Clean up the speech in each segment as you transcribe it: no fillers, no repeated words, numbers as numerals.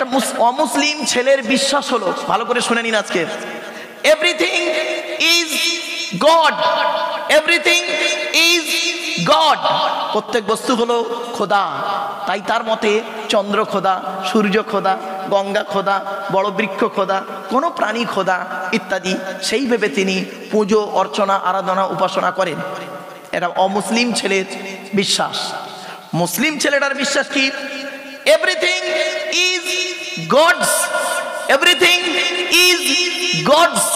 একটা অমুসলিম ছেলের বিশ্বাস হলো, ভালো করে শুনে নিন আজকে, everything is god, everything is god, প্রত্যেক বস্তু হলো খোদা। তাই তার মতে চন্দ্র খোদা, সূর্য খোদা, গঙ্গা খোদা, বড় বৃক্ষ খোদা, কোনো প্রাণী খোদা ইত্যাদি, সেই ভেবে তিনি পুজো অর্চনা আরাধনা উপাসনা করেন। এটা অমুসলিম ছেলের বিশ্বাস। মুসলিম ছেলেটার বিশ্বাস কি? Everything is gods, everything is gods,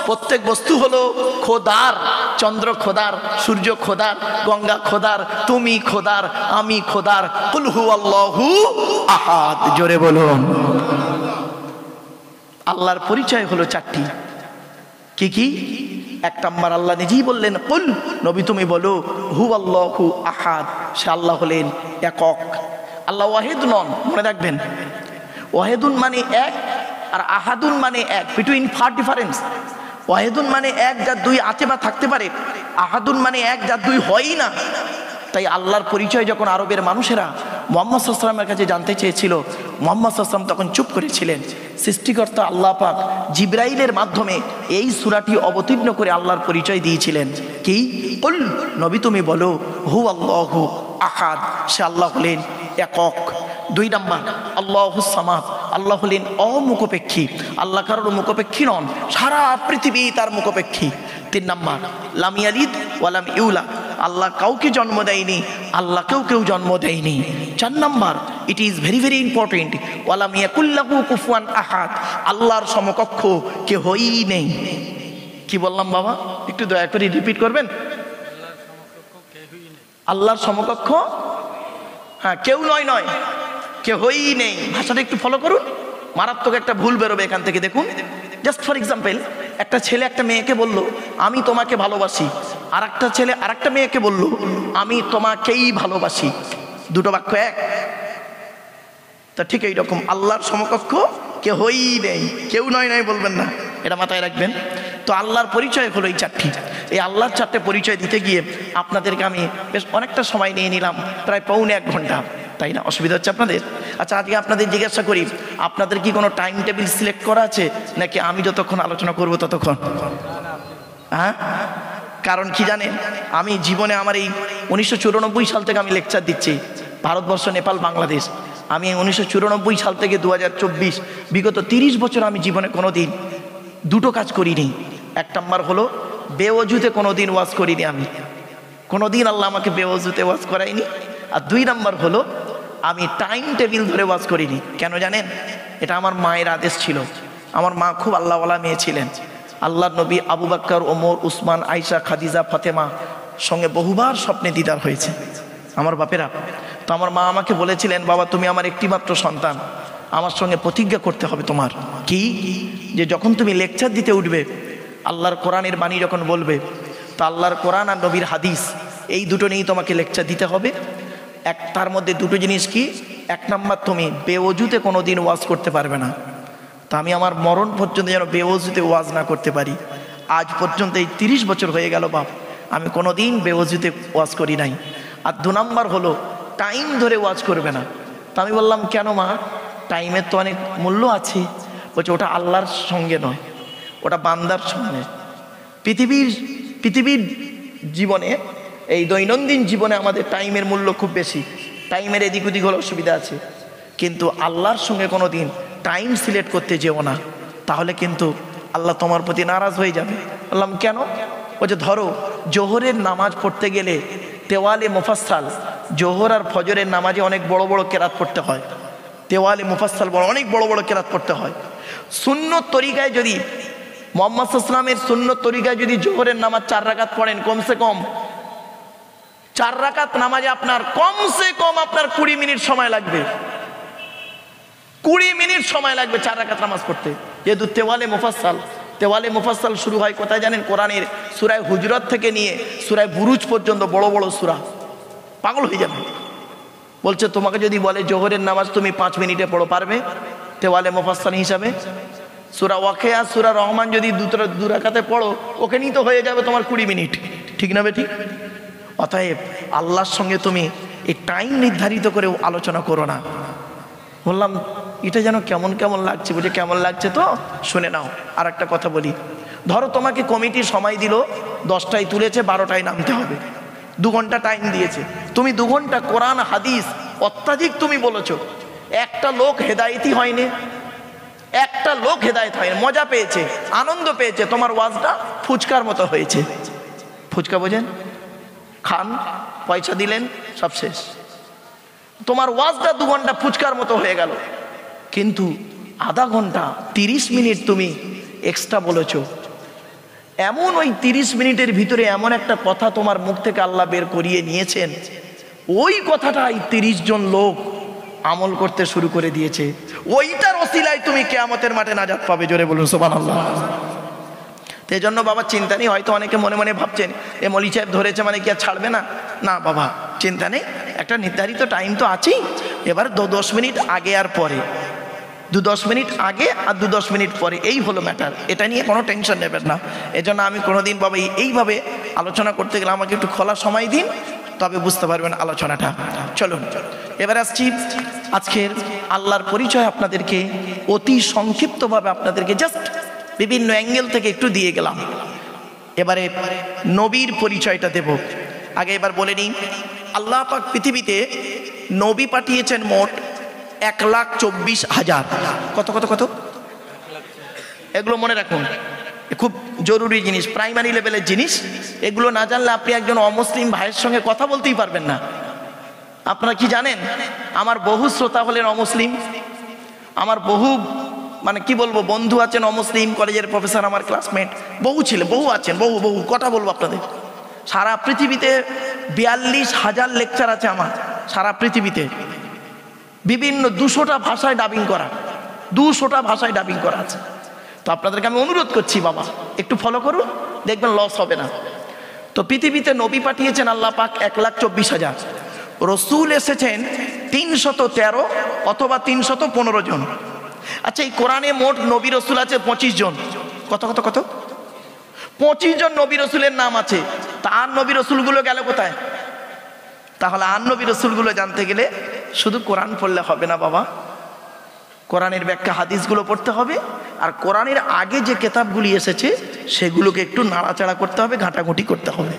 প্রত্যেক বস্তু হলো খোদার, চন্দ্র খোদার, সূর্য খোদার, গঙ্গা খোদার, তুমি খোদার, আমি খোদার। কুল হু আল্লাহু আহাদ, জোরে বলুন। আল্লাহর পরিচয় হলো চারটি। কি কি? এক নম্বর আল্লাহ নিজেই বললেন, কুল, নবী তুমি বলো, হু আল্লাহু আহাদ, সে আল্লাহ হলেন একক। আল্লাহ ওয়াহিদ নন, মনে রাখবেন। ওয়াহিদুন মানে এক, আর আহাদুন মানে এক, বিটুইন ফার ডিফারেন্স। ওয়াহিদুন মানে এক যার দুই আছে বা থাকতে পারে, আহাদুন মানে এক যার দুই হয়ই না। তাই আল্লাহর পরিচয় যখন আরবের মানুষেরা মুহাম্মদ সাল্লাল্লাহু আলাইহি ওয়াসাল্লামের কাছে জানতে চেয়েছিল, মুহাম্মদ সাল্লাল্লাহু আলাইহি ওয়াসাল্লাম তখন চুপ করেছিলেন। সৃষ্টিকর্তা আল্লাহ পাক জিবরাইলের মাধ্যমে এই সূরাটি অবতীর্ণ করে আল্লাহর পরিচয় দিয়েছিলেন। কি? কুল, নবী তুমি বলো, হু আল্লাহু আহাদ, সে আল্লাহ হলেন একক। দুই নাম্বার আল্লাহুস সামাদ, আল্লাহ হলেন অমুখপেক্ষী, আল্লাহ কারোর মুখপেক্ষী নন, সারা পৃথিবী তার মুখপেক্ষী। তিন নাম্বার লাম ইয়ালিদ ওয়া লাম ইউলাদ, আল্লাহ কাউকে জন্ম দেয়নি, আল্লাহ কেউ জন্ম দেয়নি। চার number, it is very very important, ওয়া লাম ইয়াকুল লাহু কুফুয়ান আহাদ, আল্লাহর সমকক্ষ কেউই নেই। কি বললাম বাবা? একটু দয়া করে রিপিট করবেন। আল্লাহর সমকক্ষ, হ্যাঁ, কেউ নয়, কেউই নেই। ভাষাটা একটু ফলো করুন, মারাত্মক একটা ভুল বেরোবে এখান থেকে। দেখুন, জাস্ট ফর এক্সাম্পল, একটা ছেলে একটা মেয়েকে বলল আমি তোমাকে ভালোবাসি, আর একটা ছেলে আর একটা মেয়েকে বলল আমি তোমাকেই ভালোবাসি, দুটো বাক্য এক। তা ঠিক এইরকম আল্লাহর সমকক্ষ কেউই নেই, কেউ নয় বলবেন না, এটা মাথায় রাখবেন। তো আল্লাহর পরিচয় হলো এই চারটি। এই আল্লাহর চারটে পরিচয় দিতে গিয়ে আপনাদেরকে আমি বেশ অনেকটা সময় নিয়ে নিলাম, প্রায় পৌনে 1 ঘন্টা, তাই না? অসুবিধা হচ্ছে আপনাদের? আচ্ছা, আজকে আপনাদের জিজ্ঞাসা করি, আপনাদের কি কোনো টাইম টেবিল সিলেক্ট করা আছে, নাকি আমি যতক্ষণ আলোচনা করব ততক্ষণ? হ্যাঁ, কারণ কি জানেন, আমি জীবনে আমার এই 1994 সাল থেকে আমি লেকচার দিচ্ছি, ভারতবর্ষ, নেপাল, বাংলাদেশ। আমি 1994 সাল থেকে 2024, বিগত 30 বছর আমি জীবনে কোনো দিন দুটো কাজ করিনি। এক নাম্বার হলো বেওয়াজুতে কোনো দিন ওয়াজ করিনি, আমি কোনো দিন আল্লাহ আমাকে বেওয়াজুতে ওয়াজ করাইনি। আর 2 নাম্বার হলো আমি টাইম টেবিল ধরে ওয়াজ করিনি। কেন জানেন? এটা আমার মায়ের আদেশ ছিল। আমার মা খুব আল্লাহওয়ালা মেয়ে ছিলেন। আল্লাহর নবী আবু বকর, ওমর, উসমান, আয়েশা, খাদিজা, ফাতেমা সঙ্গে বহুবার স্বপ্নে দিদার হয়েছে আমার বাপেরা। তো আমার মা আমাকে বলেছিলেন, বাবা তুমি আমার একটি মাত্র সন্তান, আমার সঙ্গে প্রতিজ্ঞা করতে হবে তোমার। কি? যে যখন তুমি লেকচার দিতে উঠবে, আল্লাহর কোরআনের বাণী যখন বলবে, তো আল্লাহর কোরআন আর নবীর হাদিস এই দুটো নিয়েই তোমাকে লেকচার দিতে হবে। তার মধ্যে দুটো জিনিস কি? এক নাম্বার, তুমি বেওয়াজুতে কোনো দিন ওয়াজ করতে পারবে না। তা আমি আমার মরণ পর্যন্ত যেন বেওয়াজুতে ওয়াজ না করতে পারি। আজ পর্যন্ত এই 30 বছর হয়ে গেল বাপ, আমি কোনো দিন বেওয়াজুতে ওয়াজ করি নাই। আর 2 নাম্বার হলো টাইম ধরে ওয়াজ করবে না। তা আমি বললাম, কেন মা? টাইমের তো অনেক মূল্য আছে। বলছে, ওটা আল্লাহর সঙ্গে নয়, ওটা বান্দার সঙ্গে। পৃথিবীর জীবনে, এই দৈনন্দিন জীবনে আমাদের টাইমের মূল্য খুব বেশি, টাইমের এদিক ওদিক হলে অসুবিধা আছে, কিন্তু আল্লাহর সঙ্গে কোনো দিন টাইম সিলেক্ট করতে যেও না, তাহলে কিন্তু আল্লাহ তোমার প্রতি নারাজ হয়ে যাবে। বললাম, কেন? বলছে, ধরো জোহরের নামাজ পড়তে গেলে তেওয়ালে মুফাসসাল, জোহর আর ফজরের নামাজে অনেক বড় বড় কেরাত পড়তে হয়। তেওয়ালে মুফাসসাল অনেক বড় বড় কেরাত পড়তে হয়। সুন্নত তরিকায় যদি মুহাম্মদ সাল্লাল্লাহু আলাইহি ওয়াসাল্লামের সুন্নত তরিকায় যদি জোহরের নামাজ 4 রাকাত পড়েন, কমসে কম 4 রাকাত নামাজে আপনার কমসে কম আপনার 20 মিনিট সময় লাগবে। 20 মিনিট সময় লাগবে 4 রাকাত নামাজ পড়তে। যেহেতু তেওয়ালে মুফাসসাল শুরু হয় কোথায় জানেন? কোরআনের সূরা হুজরাত থেকে নিয়ে সূরা বুরুজ পর্যন্ত বড় বড় সূরা। পাগল হয়ে যাবে। বলছে, তোমাকে যদি বলে জোহরের নামাজ তুমি 5 মিনিটে পড়ো, পারবে? তেওয়ালে মুফাসসাল হিসাবে সূরা ওয়াকিয়া, সূরা রহমান যদি 2 রাকাতে পড়ো, ওখানেই তো হয়ে যাবে তোমার 20 মিনিট। ঠিক না বেঠিক? অতএব আল্লাহর সঙ্গে তুমি এই টাইম নির্ধারিত করে আলোচনা করো না। বললাম, এটা যেন কেমন কেমন লাগছে। বুঝে কেমন লাগছে তো শুনে নাও। আর একটা কথা বলি, ধরো তোমাকে কমিটি সময় দিল 10টায় তুলেছে, 12টায় নামতে হবে, 2 ঘন্টা টাইম দিয়েছে, তুমি 2 ঘন্টা কোরআন হাদিস অত্যাধিক তুমি বলেছো, একটা লোক হেদায়েতই হয়নি, একটা লোক হেদায়েত হয়নি, মজা পেয়েছে, আনন্দ পেয়েছে, তোমার ওয়াজটা ফুচকার মতো হয়েছে। ফুচকা বোঝেন, খান, পয়সা দিলেন, সব শেষ, তোমার ওয়াজটা 2 ঘন্টা ফুচকার মতো হয়ে গেল। কিন্তু আধা ঘন্টা 30 মিনিট তুমি এক্সট্রা বলেছো, এমন ওই 30 মিনিটের ভিতরে এমন একটা কথা তোমার মুখ থেকে আল্লাহ বের করিয়ে নিয়েছেন, ওই কথাটাই 30 জন লোক আমল করতে শুরু করে দিয়েছে, ওইটার ওসিলায় তুমি কিয়ামতের মাঠে নাজাত পাবে। জোরে বলুন সুবহানাল্লাহ। তো এই জন্য বাবা চিন্তা নেই। হয়তো অনেকে মনে মনে ভাবছেন এ মৌলী সাহেব ধরেছে মানে কি আর ছাড়বে না, না বাবা চিন্তা নেই, একটা নির্ধারিত টাইম তো আছেই। এবার 10 মিনিট আগে আর পরে, 10 মিনিট আগে আর 10 মিনিট পরে, এই হলো ম্যাটার। এটা নিয়ে কোনো টেনশন নেবেন না। এজন্য আমি কোনোদিন বাবা এইভাবে আলোচনা করতে গেলে আমাকে একটু খোলা সময় দিন, তবে বুঝতে পারবেন আলোচনাটা। চলুন এবার আসছি আজকের আল্লাহর পরিচয় আপনাদেরকে অতি সংক্ষিপ্তভাবে আপনাদেরকে জাস্ট বিভিন্ন অ্যাঙ্গেল থেকে একটু দিয়ে গেলাম। এবারে নবীর পরিচয়টা দেব। আগে এবার বলে নিই, আল্লাহ পাক পৃথিবীতে নবী পাঠিয়েছেন মোট 1,24,000। কত কত কত? এগুলো মনে রাখুন, খুব জরুরি জিনিস, প্রাইমারি লেভেলের জিনিস। এগুলো না জানলে আপনি একজন অমুসলিম ভাইয়ের সঙ্গে কথা বলতেই পারবেন না। আপনারা কি জানেন, আমার বহু শ্রোতা হলেন অমুসলিম, আমার বহু মানে কি বলবো বন্ধু আছেন অমুসলিম, কলেজের প্রফেসর, আমার ক্লাসমেট বহু ছিল, বহু আছেন, বহু বহু কথা বলবো আপনাদের। সারা পৃথিবীতে 42,000 লেকচার আছে আমার, সারা পৃথিবীতে বিভিন্ন 200টা ভাষায় ডাবিং করা, 200টা ভাষায় ডাবিং করা আছে। তো আপনাদেরকে আমি অনুরোধ করছি বাবা একটু ফলো করুন, দেখবেন লস হবে না। তো পৃথিবীতে নবী পাঠিয়েছেন আল্লাহ পাক 1,24,000, রসুল এসেছেন 313 অথবা 315 জন। আচ্ছা, এই কোরআনে মোট নবী রসুল আছে 25 জন। কত কত কত? 25 জন নবী রসুলের নাম আছে। তার নবী রসুলগুলো গেল কোথায়? তাহলে আর নবী রসুলগুলো জানতে গেলে শুধু কোরআন পড়লে হবে না বাবা, কোরআনের ব্যাখ্যা হাদিসগুলো পড়তে হবে, আর কোরআনের আগে যে কেতাবগুলি এসেছে সেগুলোকে একটু নাড়াচাড়া করতে হবে, ঘাঁটাঘুঁটি করতে হবে,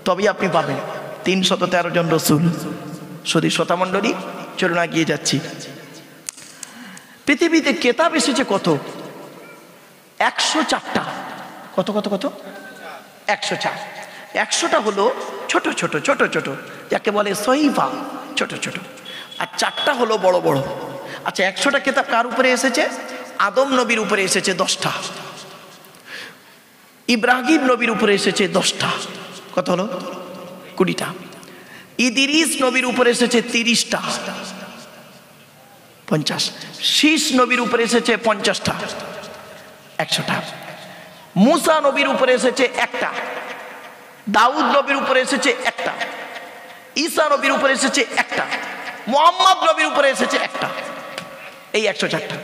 তবেই আপনি পাবেন 313 জন রসুল। শুধু শ্রোতামণ্ডলী চলুন এগিয়ে যাচ্ছি। পৃথিবীতে কেতাব এসেছে কত? 104টা। কত কত কত? 104। 100টা হলো ছোট ছোট ছোট ছোট, যাকে বলে সহিফা, ছোট ছোট, আর 4টা হলো বড় বড়। আচ্ছা, 100টা কেতাব কার উপরে এসেছে? আদম নবীর উপরে এসেছে 10টা, ইব্রাহিম নবীর উপরে এসেছে 10টা, কত হলো? 20টা। ইদ্রিস নবীর উপরে এসেছে 30টা, 50। শীষ নবীর উপরে এসেছে 50টা, 100টা। মুসা নবীর উপরে এসেছে 1টা, দাউদ নবীর উপরে এসেছে 1টা, ঈসা নবীর উপরে এসেছে 1টা, মুহাম্মদ নবীর উপরে এসেছে 1টা। এই 104টা।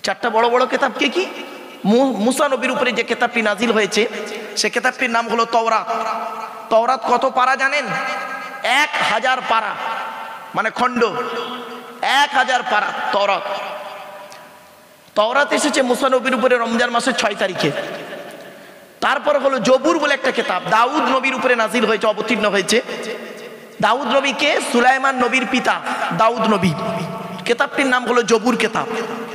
4টা বড় বড় কেতাব কে কি? মুসা নবীর উপরে যে কেতাবটি নাজিল হয়েছে সে কেতাবটির নাম হলো তওরাত। তওরাত কত পারা জানেন? 1000 পারা, মানে খণ্ড, 1000 পারা তওরাত। তওরাত এসেছে মুসা নবীর উপরে রমজান মাসের 6 তারিখে। তারপর হলো জবুর বলে একটা কেতাব, দাউদ নবীর উপরে নাজিল হয়েছে, অবতীর্ণ হয়েছে। দাউদ নবীকে সুলাইমান নবীর পিতা দাউদ নবী, কেতাবটির নাম হলো জবুর কেতাব।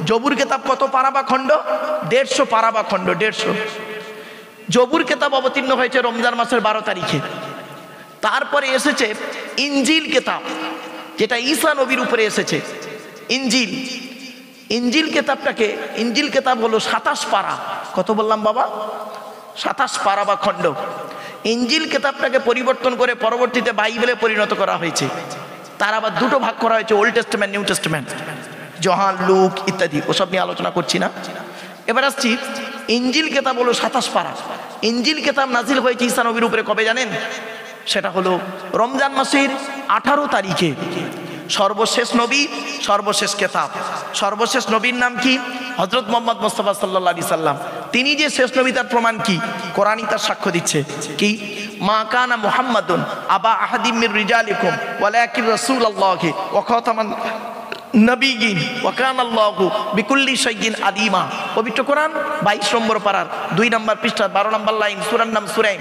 জবুর কেতাব কত পারা বা খণ্ড? 150 পারা বা খণ্ড, 150। জবুর কেতাব অবতীর্ণ হয়েছে রমজান মাসের 12 তারিখে। তারপরে এসেছে ইনজিল কেতাব, যেটা ঈসা নবীর উপরে এসেছে। ইনজিল, ইনজিল কেতাবটাকে, ইনজিল কেতাব হলো 27 পারা। কত বললাম বাবা? 27 পারা বা খণ্ড। ইনজিল কেতাবটাকে পরিবর্তন করে পরবর্তীতে বাইবেলে পরিণত করা হয়েছে। তার আবার 2টো ভাগ করা হয়েছে, ওল্ড টেস্টামেন্ট, নিউ টেস্টামেন্ট, যোহান, লুক ইত্যাদি, ওসব নিয়ে আলোচনা করছি না। এবার আসছি, ইনজিল কেতাব হলো 27 পারা। ইনজিল কেতাব নাজিল হয়েছে ঈসা নবীর উপরে কবে জানেন? সেটা হলো রমজান মাসের 18 তারিখে। সর্বশেষ নবী, সর্বশেষ কেতাব। সর্বশেষ নবীর নাম কি? হযরত মুহাম্মদ মুস্তাফা সাল্লাল্লাহু আলাইহি সাল্লাম। তিনি যে শেষ নবী তার প্রমাণ কি? কোরআনই তার সাক্ষ্য দিচ্ছে। কি? মা কানা মুহাম্মাদুন আবা আহাদিম মির রিজালিকুম ওয়ালাকিন রাসূলুল্লাহি ওয়া খাতামান নবীগিন ওয়া কানাল্লাহু বিকুল্লি শাইইন আলিমা। পবিত্র কোরআন 22 নম্বর পারার 2 নম্বর পৃষ্ঠা 12 নম্বর লাইন, সূরার নাম সূরা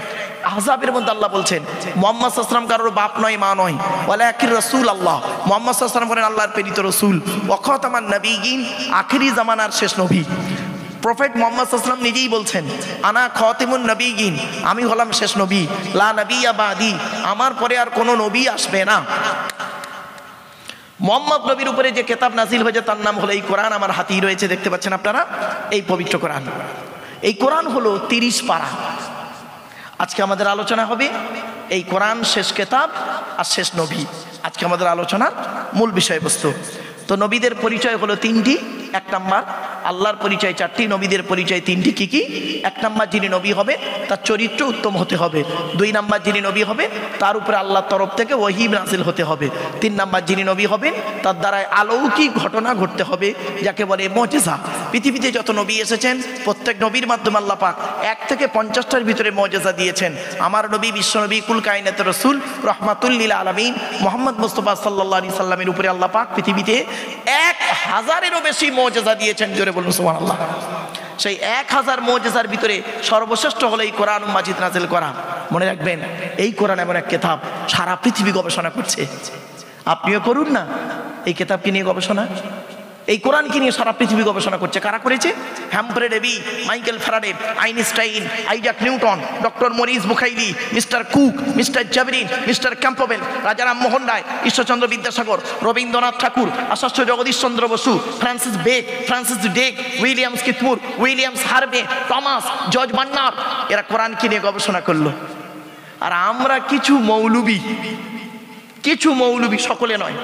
আহজাবের মধ্যে আল্লাহ বলছেন মুহাম্মদ সাল্লাল্লাহু আলাইহি ওয়াসাল্লাম কারোর বাপ নয়, মা নয়, ওয়ালাকির রাসূলুল্লাহ, মুহাম্মদ সাল্লাল্লাহু আলাইহি ওয়াসাল্লাম করেন আল্লাহর প্রেরিত রাসূল, ওয়া খাতামান নবীগিন, আখিরি জামানার শেষ নবী। প্রফেট মুহাম্মদ সাল্লাল্লাহু আলাইহি ওয়াসাল্লাম নিজেই বলছেন আনা খাতিমুন নবীগিন, আমি হলাম শেষ নবী, লা নবিয়্যা বাদি, আমার পরে আর কোনো নবী আসবে না। মুহাম্মদ নবীর উপরে যে কিতাব নাজিল হয়েছে তার নাম হলো এই কোরআন। আমার হাতেই রয়েছে, দেখতে পাচ্ছেন আপনারা, এই পবিত্র কোরআন। এই কোরআন হলো 30 পারা। আজকে আমাদের আলোচনা হবে এই কোরআন, শেষ কিতাব আর শেষ নবী। আজকে আমাদের আলোচনার মূল বিষয়বস্তু। তো নবীদের পরিচয় হলো 3টি। 1 নাম্বার আল্লাহর পরিচয় 4টি, নবীদের পরিচয় 3টি। কি কি? 1 নাম্বার যিনি নবী হবে তার চরিত্র উত্তম হতে হবে। 2 নাম্বার যিনি নবী হবে তার উপরে আল্লাহর তরফ থেকে ওহী নাযিল হতে হবে। 3 নাম্বার যিনি নবী হবেন তার দ্বারায় অলৌকিক ঘটনা ঘটতে হবে, যাকে বলে মুজিজা। পৃথিবীতে যত নবী এসেছেন প্রত্যেক নবীর মাধ্যমে আল্লাহ পাক 1 থেকে 50টার ভিতরে মুজিজা দিয়েছেন। আমার নবী বিশ্বনবী কুল কায়নাতের রাসূল রাহমাতুল লিল আলামিন মুহাম্মদ মুস্তাফা সাল্লাল্লাহু আলাইহি সাল্লামের উপরে আল্লাহ পাক পৃথিবীতে 1000-এরও বেশি মুজিজা দিয়েছেন। জোরে বলুন সুবহানাল্লাহ। সেই 1000 মুজিজার ভিতরে সর্বশ্রেষ্ঠ হলো এই কোরআন মাজিদ নাযিল করা। মনে রাখবেন এই কোরআন এমন এক কিতাব সারা পৃথিবী গবেষণা করছে। আপনিও করুন না এই কিতাবকে নিয়ে গবেষণা। এই কোরআনকে নিয়ে সারা পৃথিবী গবেষণা করছে। কারা করেছে? Humphry Davy, Michael Faraday, Einstein, Isaac Newton, doctor Maurice Bucaille, mister Cook, mister জাবরিন, mister Campbell, Rajaram Mohan Roy, Ishwarchandra Vidyasagar, Rabindranath Tagore, Acharya Jagadish Chandra Bose, Francis Beck, Francis ডেক, Williams Keith Moore, Williams Harvey, Thomas, George Bernard, এরা কোরআনকে নিয়ে গবেষণা করলো। আর আমরা কিছু মৌলবি, সকলে নয়,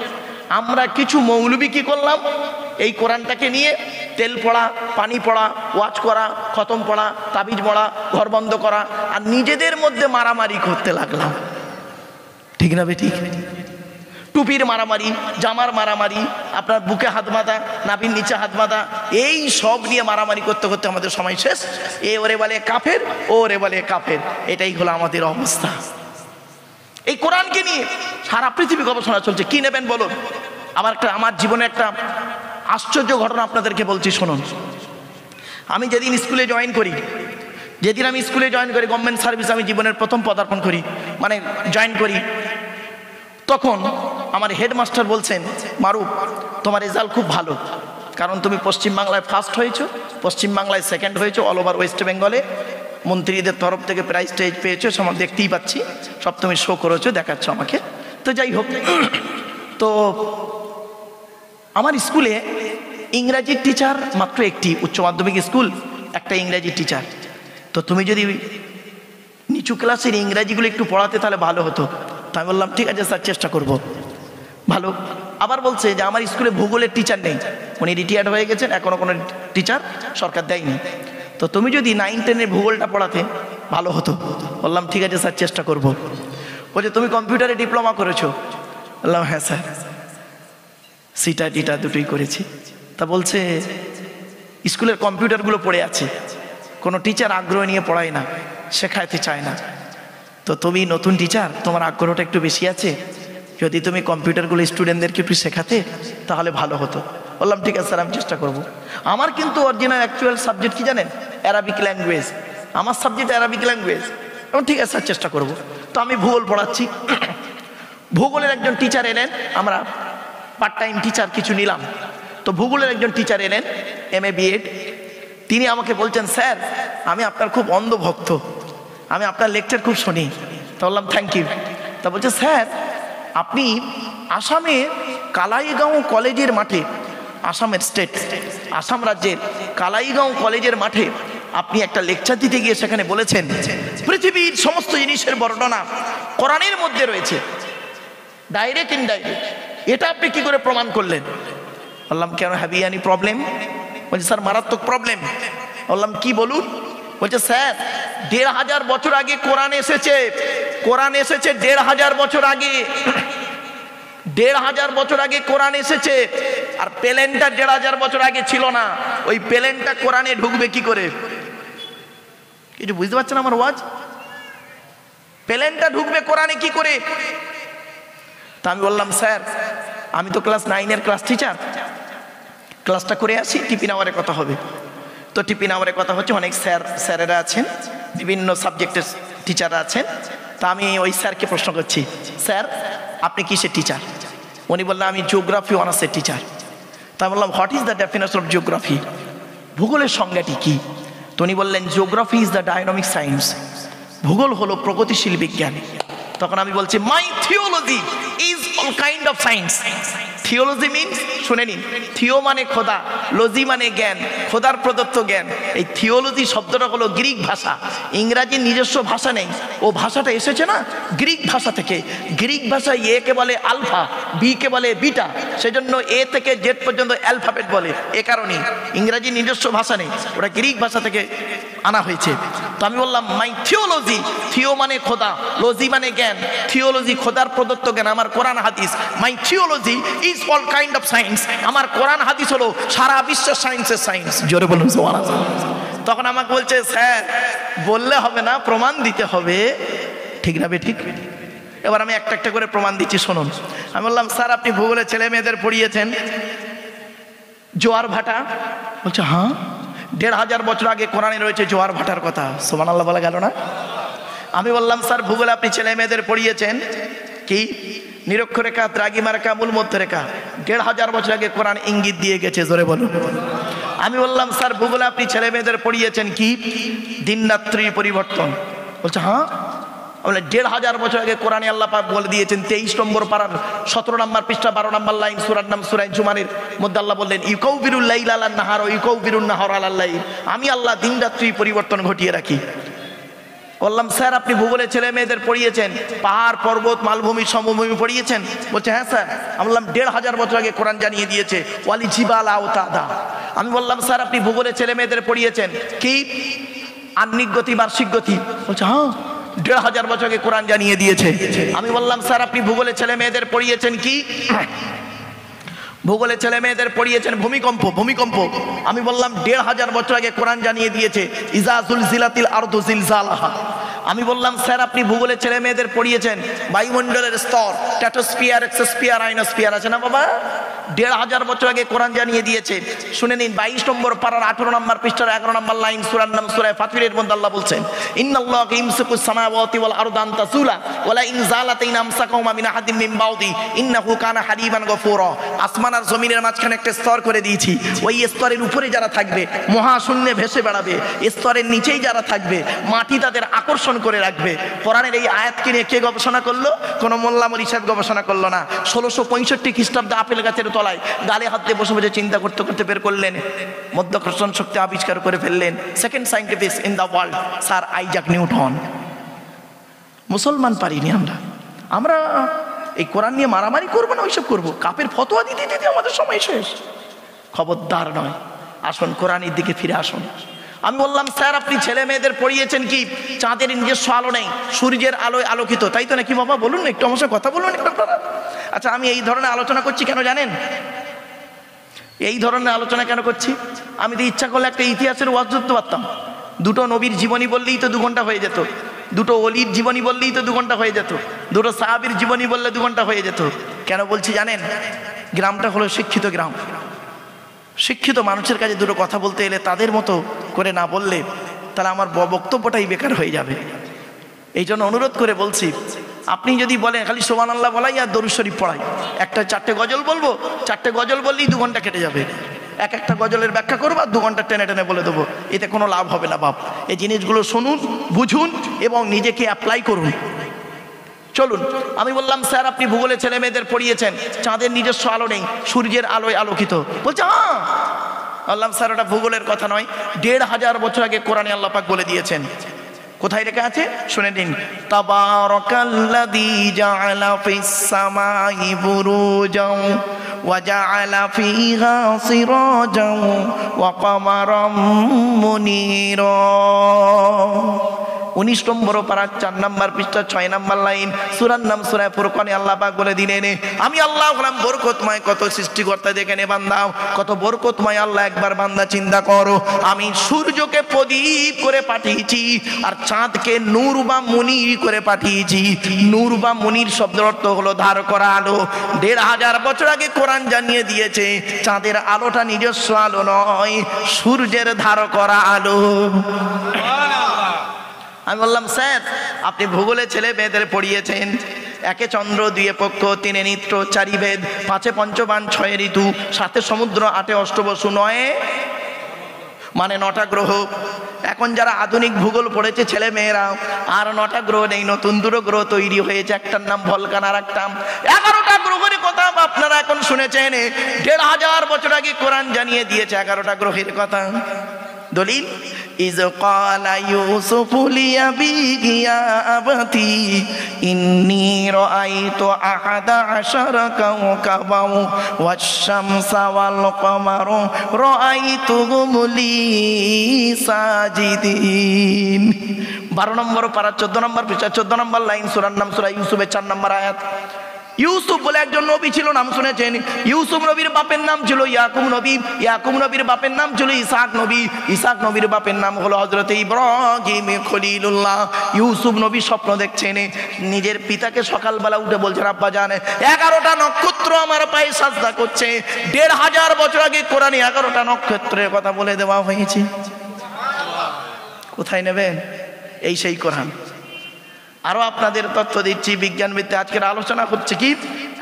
আমরা কিছু মৌলবি কি করলাম? এই কোরআনটাকে নিয়ে তেল পড়া, পানি পড়া, ওয়াজ করা, খতম পড়া, তাবিজ পড়া, ঘর বন্ধ করা, আর নিজেদের মধ্যে মারামারি করতে লাগলাম। ঠিক না বেঠিক? টুপির মারামারি, জামার মারামারি, আপনার বুকে হাত বাঁধা, নাভির নিচে হাত বাঁধা, এই সব নিয়ে মারামারি করতে করতে আমাদের সময় শেষ। এ ওরে বলে কাফের, ও ওরে বলে কাফের, এটাই হলো আমাদের অবস্থা। এই কোরআনকে নিয়ে সারা পৃথিবী গবেষণা চলছে। কি নেবেন বলুন? আমার জীবনে একটা আশ্চর্য ঘটনা আপনাদেরকে বলছি, শুনুন। আমি যেদিন স্কুলে জয়েন করি গভর্নমেন্ট সার্ভিস, আমি জীবনের প্রথম পদার্পণ করি, মানে জয়েন করি, তখন আমার হেডমাস্টার বলছেন, মারুফ তোমার রেজাল্ট খুব ভালো, কারণ তুমি পশ্চিমবাংলায় ফার্স্ট হয়েছো, পশ্চিমবাংলায় সেকেন্ড হয়েছো, অল ওভার ওয়েস্ট বেঙ্গলে মন্ত্রীদের তরফ থেকে প্রাইজ টেজ পেয়েছো, সব দেখতেই পাচ্ছি, সব তুমি শো করেছো, দেখাচ্ছ আমাকে। তো যাই হোক, তো আমার স্কুলে ইংরাজির টিচার মাত্র একটি, উচ্চ মাধ্যমিক স্কুল, একটা ইংরাজি টিচার। তো তুমি যদি নিচু ক্লাসের ইংরাজিগুলো একটু পড়াতে তাহলে ভালো হতো। তো আমি বললাম ঠিক আছে স্যার, চেষ্টা করব। ভালো। আবার বলছে যে আমার স্কুলে ভূগোলের টিচার নেই, উনি রিটায়ার্ড হয়ে গেছেন, এখনও কোনো টিচার সরকার দেয়নি। তো তুমি যদি 9-10-এর ভূগোলটা পড়াতে ভালো হতো। বললাম ঠিক আছে স্যার, চেষ্টা করব। বলছে তুমি কম্পিউটারে ডিপ্লোমা করেছো? বললাম হ্যাঁ স্যার, সিটা ডিটা দুটোই করেছি। তা বলছে স্কুলের কম্পিউটারগুলো পড়ে আছে, কোনো টিচার আগ্রহ নিয়ে পড়ায় না, শেখাতে চায় না। তো তুমি নতুন টিচার, তোমার আগ্রহটা একটু বেশি আছে, যদি তুমি কম্পিউটারগুলো স্টুডেন্টদেরকে একটু শেখাতে তাহলে ভালো হতো। বললাম ঠিক আছে স্যার, আমি চেষ্টা করব। আমার কিন্তু অরিজিনাল অ্যাকচুয়াল সাবজেক্ট কি জানেন? Arabic language. আমার সাবজেক্ট অ্যারাবিক ল্যাঙ্গুয়েজ। এবং ঠিক আছে স্যার, চেষ্টা করব। তো আমি ভূগোল পড়াচ্ছি। ভূগোলের একজন টিচার এলেন, আমরা পার্ট টাইম টিচার কিছু নিলাম। তো ভূগোলের একজন টিচার এলেন, MA BEd। তিনি আমাকে বলছেন, স্যার আমি আপনার খুব অন্ধ ভক্ত, আমি আপনার লেকচার খুব শুনি। তো বললাম থ্যাংক ইউ। তা বলছে স্যার আপনি আসামের কালাইগাঁও কলেজের মাঠে, আসামের স্টেট, আসাম রাজ্যের কালাইগাঁও কলেজের মাঠে আপনি একটা লেকচার দিতে গিয়ে সেখানে বলেছেন পৃথিবীর সমস্ত জিনিসের বর্ণনা কোরআনের মধ্যে রয়েছে, ডাইরেক্ট ইনডাইরেক্ট। এটা আপনি কি করে প্রমাণ করলেন? বললাম কেন, হ্যাভ ইউ এনি প্রবলেম? বলছে স্যার মারাত্মক প্রবলেম। বললাম কি বলুন? বলছে স্যার 1500 বছর আগে কোরআন এসেছে, কোরআন এসেছে 1500 বছর আগে, 1500 বছর আগে কোরআন এসেছে। আর প্লেনটা 1500 বছর আগে ছিল না, ওই প্লেনটা কোরআনে ঢুকবে কি করে? কিছু বুঝতে পারছেন আমার ওয়াজ? প্লেনটা ঢুকবে কোরআনে কি করে? তা আমি বললাম স্যার আমি তো ক্লাস 9-এর ক্লাস টিচার, ক্লাসটা করে আসি, টিফিন আওয়ারে কথা হবে। তো টিফিন আওয়ারে কথা হচ্ছে, অনেক স্যারেরা আছেন, বিভিন্ন সাবজেক্টের টিচাররা আছেন। তা আমি ওই স্যারকে প্রশ্ন করছি, স্যার আপনি কিসের টিচার? উনি বললেন আমি জিওগ্রাফি অনার্সের টিচার। তা বললাম what is the definition of geography, ভূগোলের সংজ্ঞাটি কী? তো উনি বললেন geography is the dynamic science, ভূগোল হলো প্রগতিশীল বিজ্ঞান। তখন আমি বলছি my theology is all kind of science. Theology means, শুনে নিন, থিও মানে খোদা, লজি মানে জ্ঞান, খোদার প্রদত্ত জ্ঞান। এই থিওলজি শব্দটা হলো গ্রিক ভাষা, ইংরাজির নিজস্ব ভাষা নেই, ও ভাষাটা এসেছে না গ্রিক ভাষা থেকে। গ্রিক ভাষায় এ কে বলে আলফা, বি কে বলে বিটা, সেজন্য এ থেকে জেড পর্যন্ত অ্যালফাবেট বলে। এ কারণে ইংরাজি নিজস্ব ভাষা নেই, ওটা গ্রিক ভাষা থেকে আনা হয়েছে। তো আমি বললাম মাই থিওলজি, থিও মানে খোদা, লজি মানে জ্ঞান, থিওলজি খোদার প্রদত্ত জ্ঞান, আমার কোরআন হাদিস। My theology is all kind of science, আমার কোরআন হাদিস হলো সারা বিশ্বের সায়েন্সের সায়েন্স। জোরে বলুন সুবহানাল্লাহ। তখন আমাকে বলছে স্যার বললে হবে না, প্রমাণ দিতে হবে, ঠিক না বে ঠিক? এবার আমি একটা একটা করে প্রমাণ দিচ্ছি, শুনুন। আমি বললাম স্যার আপনি ভূগোলে ছেলে মেয়েদের পড়িয়েছেন জোয়ার ভাটা? বলছে হ্যাঁ, ১৫০০ বছর আগে কোরআনে রয়েছে জোয়ার ভাটার কথা। সুবহানাল্লাহ বলা গেল না? আমি বললাম স্যার ভূগোলে আপনি ছেলে মেয়েদের পড়িয়েছেন কি? নিরক্ষরেখা, দ্রাঘিমারেখা, মূল মধ্যরেখা। ১৫০০ বছর আগে কোরআন ইঙ্গিত দিয়ে গেছে, জোরে বলুন। আমি বললাম স্যার ভূগোলে আপনি ছেলে মেয়েদের পড়িয়েছেন কি? দিন রাত্রির পরিবর্তন। বলছে হ্যাঁ। বলে ১৫০০ বছর আগে কোরআনে আল্লাহ পাক বলে দিয়েছেন ২৩ নম্বর পারার ১৭ নম্বর পৃষ্ঠা ১২ নম্বর লাইন, সূরার নাম সূরা জুমারের মধ্যে আল্লাহ বললেন ইউকাউবিরুল লাইলা আলান নাহার ওয়া ইউকাউবিরুন নাহার আলাল লাইল, আমি আল্লাহ দিন রাত্রি পরিবর্তন ঘটিয়ে রাখি। বললাম স্যার আপনি ভূগোলে ছেলে মেয়েদের পড়িয়েছেন পাহাড় পর্বত মালভূমি সমভূমি পড়িয়েছেন? বলছে হ্যাঁ স্যার। আমি বললাম ১৫০০ বছর আগে কোরআন জানিয়ে দিয়েছে ওয়ালি জিবাল আওতাদা। আমি বললাম স্যার আপনি ভূগোলে ছেলে মেয়েদের পড়িয়েছেন কি? আহ্নিক গতি, বার্ষিক গতি। বলছে হ্যাঁ, ১৫০০ বছর আগে কোরআন জানিয়ে দিয়েছে। আমি বললাম স্যার আপনি ভূগোলে ছেলে মেয়েদের পড়িয়েছেন কি? ভূগোলে ছেলে মেয়েদের পড়িয়েছেন ভূমিকম্প, ভূমিকম্প। আমি বললাম ১৫০০ বছর আগে কোরআন জানিয়ে দিয়েছে ইজা জুলজিলাতিল আরদু জিলজালাহা। আমি বললাম স্যার আপনি ভূগোলে ছেলে মেয়েদের পড়িয়েছেন বায়ুমণ্ডলের স্তর, স্ট্র্যাটোস্ফিয়ার, এক্সোস্ফিয়ার, আয়নোস্ফিয়ার আছে না বাবা? ১৫০০ বছর আগে কোরআন জানিয়ে দিয়েছে। শুনে নিন ২২ নম্বর পারার ১৮ নম্বর পৃষ্ঠার ১১ নম্বর লাইন, সূরার নাম সূরা ফাতিরের মধ্যে আল্লাহ বলছেন ইন্নাল্লাহা ইমসিকুস সামাওয়াতি ওয়াল আরদা আন তাযুলা ওয়ালা ইন যালাতা আমসাকুহুমা মিন আহাদিন মিন বাউদি ইন্নাহু কানা হালিমান গফুরা। আসমান আর জমিনের মাঝখানে একটা স্তর করে দিয়েছি, ওই স্তরের উপরে যারা থাকবে মহাশূন্যে ভেসে বেড়াবে, স্তরের নিচেই যারা থাকবে মাটি তাদের আকর্ষণ করে রাখবে। কোরআনের এই আয়াতকে নিয়ে কে গবেষণা করলো? কোনো মোল্লা মরি সাহেব গবেষণা করলো না। ১৬৬৫ খ্রিস্টাব্দে আপেল গাছের তলায় গালে হাত দিয়ে বসে বসে চিন্তা করতে করতে বের করলেন, মধ্যাকর্ষণ শক্তি আবিষ্কার করে ফেললেন second scientist in the world, sir Isaac Newton. মুসলমান পারিনি আমরা এই কোরআন নিয়ে মারামারি করবো না, ওইসব করবো, কাপের ফতোয়া দিতে দিতে আমাদের সময় শেষ। খবরদার নয়, আসুন কোরআনের দিকে ফিরে আসুন। আমি বললাম স্যার আপনি ছেলে মেয়েদের পড়িয়েছেন কি? চাঁদের নিজস্ব আলো নেই, সূর্যের আলোয় আলোকিত, তাই তো নাকি বাবা? বলুন না একটু আমার সাথে কথা বলুন একটু আপনারা। আচ্ছা আমি এই ধরনের আলোচনা করছি কেন জানেন? এই ধরনের আলোচনা কেন করছি? আমি তো ইচ্ছা করলে একটা ইতিহাসের ওয়াজ করতে পারতাম, দুটো নবীর জীবনী বললেই তো ২ ঘন্টা হয়ে যেত, দুটো অলির জীবনী বললেই তো ২ ঘন্টা হয়ে যেত, দুটো সাহাবীর জীবনী বললে 2 ঘন্টা হয়ে যেত। কেন বলছি জানেন? গ্রামটা হলো শিক্ষিত গ্রাম, শিক্ষিত মানুষের কাছে দুটো কথা বলতে এলে তাদের মতো করে না বললে তাহলে আমার বক্তব্যটাই বেকার হয়ে যাবে। এই জন্য অনুরোধ করে বলছি, আপনি যদি বলেন খালি সুবহানাল্লাহ বলাই আর দরুদ শরীফ পড়াই, একটা 4টে গজল বলবো, 4টে গজল বললেই 2 ঘন্টা কেটে যাবে, একটা গজলের ব্যাখ্যা করবো আর 2 ঘন্টা টেনে টেনে বলে দেবো, এতে কোনো লাভ হবে না বাপ। এই জিনিসগুলো শুনুন, বুঝুন এবং নিজেকে অ্যাপ্লাই করুন। চলুন, আমি বললাম স্যার আপনি ভূগোলে ছেলে মেয়েদের পড়িয়েছেন চাঁদের নিজস্ব আলো নেই, সূর্যের আলোয় আলোকিত। বলছে হ্যাঁ। বললাম স্যার ওটা ভূগোলের কথা নয়, ১৫০০ বছর আগে কোরআনে আল্লাহ পাক বলে দিয়েছেন। কোথায় লেখা আছে শুনে নিন, তাবারাকাল্লাযী জাআলা ফিস সামাই বুরুজাও ওয়া জাআলা ফিহা সিরাজাও ওয়া কামারাম মুনীরা 19 নম্বর পারা 4 নম্বর পৃষ্ঠা 6 নম্বর লাইন, সূরার নাম সূরা ফুরকানে আল্লাহ পাক বলে দিলেন, আমি আল্লাহ হলাম বরকতময়। কত সৃষ্টিকর্তা দেখেন বান্দা, কত বরকতময় আল্লাহ। একবার বান্দা চিন্তা করো, আমি সূর্যকে প্রদীপ করে পাঠিয়েছি আর চাঁদকে নূর বা মুনির করে পাঠিয়েছি। নূর বা মুনির শব্দের অর্থ হলো ধার করা আলো। 1500 বছর আগে কোরআন জানিয়ে দিয়েছে চাঁদের আলোটা নিজস্ব আলো নয়, সূর্যের ধার করা আলো। আমি বললাম, স্যার আপনি ভূগোলে ছেলে মেয়েদের পড়িয়েছেন, 1 চন্দ্র, 2 পক্ষ, 3 নিত্র, 4 বেদ, 5 পঞ্চবান, 6 ঋতু, 7 সমুদ্র, 8 অষ্টবসু, 9 মানে 9টা গ্রহ। এখন যারা আধুনিক ভূগোল পড়েছে ছেলে মেয়েরা, আর 9টা গ্রহ নেই, নতুন 2 গ্রহ তৈরি হয়েছে। একটার নাম ভলকান আর একটা 11টা গ্রহের কথা আপনারা এখন শুনেছেন। 1500 বছর আগে কোরআন জানিয়ে দিয়েছে 11টা গ্রহের কথা। দলিল, ইজ ক্বালা ইউসুফু লিআবিহি ইয়া আবাতি ইন্নী রাআইতু আহাদা আশারা কাওকাবাও ওয়াশ-শামসা ওয়াল কমারা রাআইতুহুম লি সাজিদিন। 12 নম্বর পারা 14 নম্বর পৃষ্ঠা 14 নম্বর লাইন, সূরার নাম সূরা ইউসুফের 4 নম্বর আয়াত। ইউসুফ বলে একজন নবী ছিল, নাম শুনেছেন। ইউসুফ নবীর বাপের নাম ছিল ইয়াকুব নবী, ইয়াকুব নবীর বাপের নাম ছিল ইসহাক নবী, ইসহাক নবীর বাপের নাম হলো হযরত ইব্রাহিম খলিলুল্লাহ। ইউসুফ নবী স্বপ্ন দেখছেন, নিজের পিতাকে সকালবেলা উঠে বলছেন, আব্বা জান 11টা নক্ষত্র আমার পায়ে সাজদা করছে। 1500 বছর আগে কোরআনে 11টা নক্ষত্রের কথা বলে দেওয়া হয়েছে। কোথায় নেবেন? এই সেই কোরআন। আরো আপনাদের তথ্য দিচ্ছি, বিজ্ঞান ভিত্তিক আজকের আলোচনা হচ্ছে কি,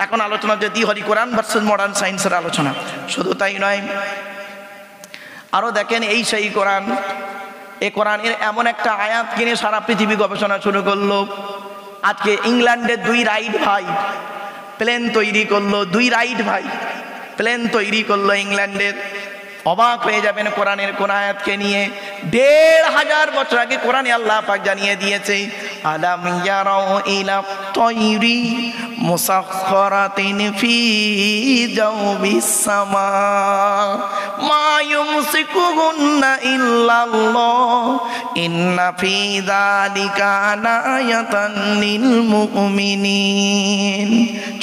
এখন আলোচনা যদি হরি কোরআন ভার্সেস মডার্ন সায়েন্সের আলোচনা। শুধু তাই নয়, আরো দেখেন এই সেই কোরআন। এই কোরআনের এমন একটা আয়াত কিনে সারা পৃথিবী গবেষণা শুরু করলো। আজকে ইংল্যান্ডের 2 রাইট ভাই প্লেন তৈরি করলো, 2 রাইট ভাই প্লেন তৈরি করলো ইংল্যান্ডের। অবাক হয়ে যাবেন কোরআনের কোন আয়াতকে নিয়ে। 1500 বছর আগে কোরআনে আল্লাহ পাক জানিয়ে দিয়েছে, আলাম ইয়ারাউ ইলা তায়রি মুসাখখারাতিন ফি জাওবিস সামা মা ইউমসিকুহুন্না ইল্লাল্লাহ ইন্না ফি যালিকা লায়াতান লিল মুমিনিন।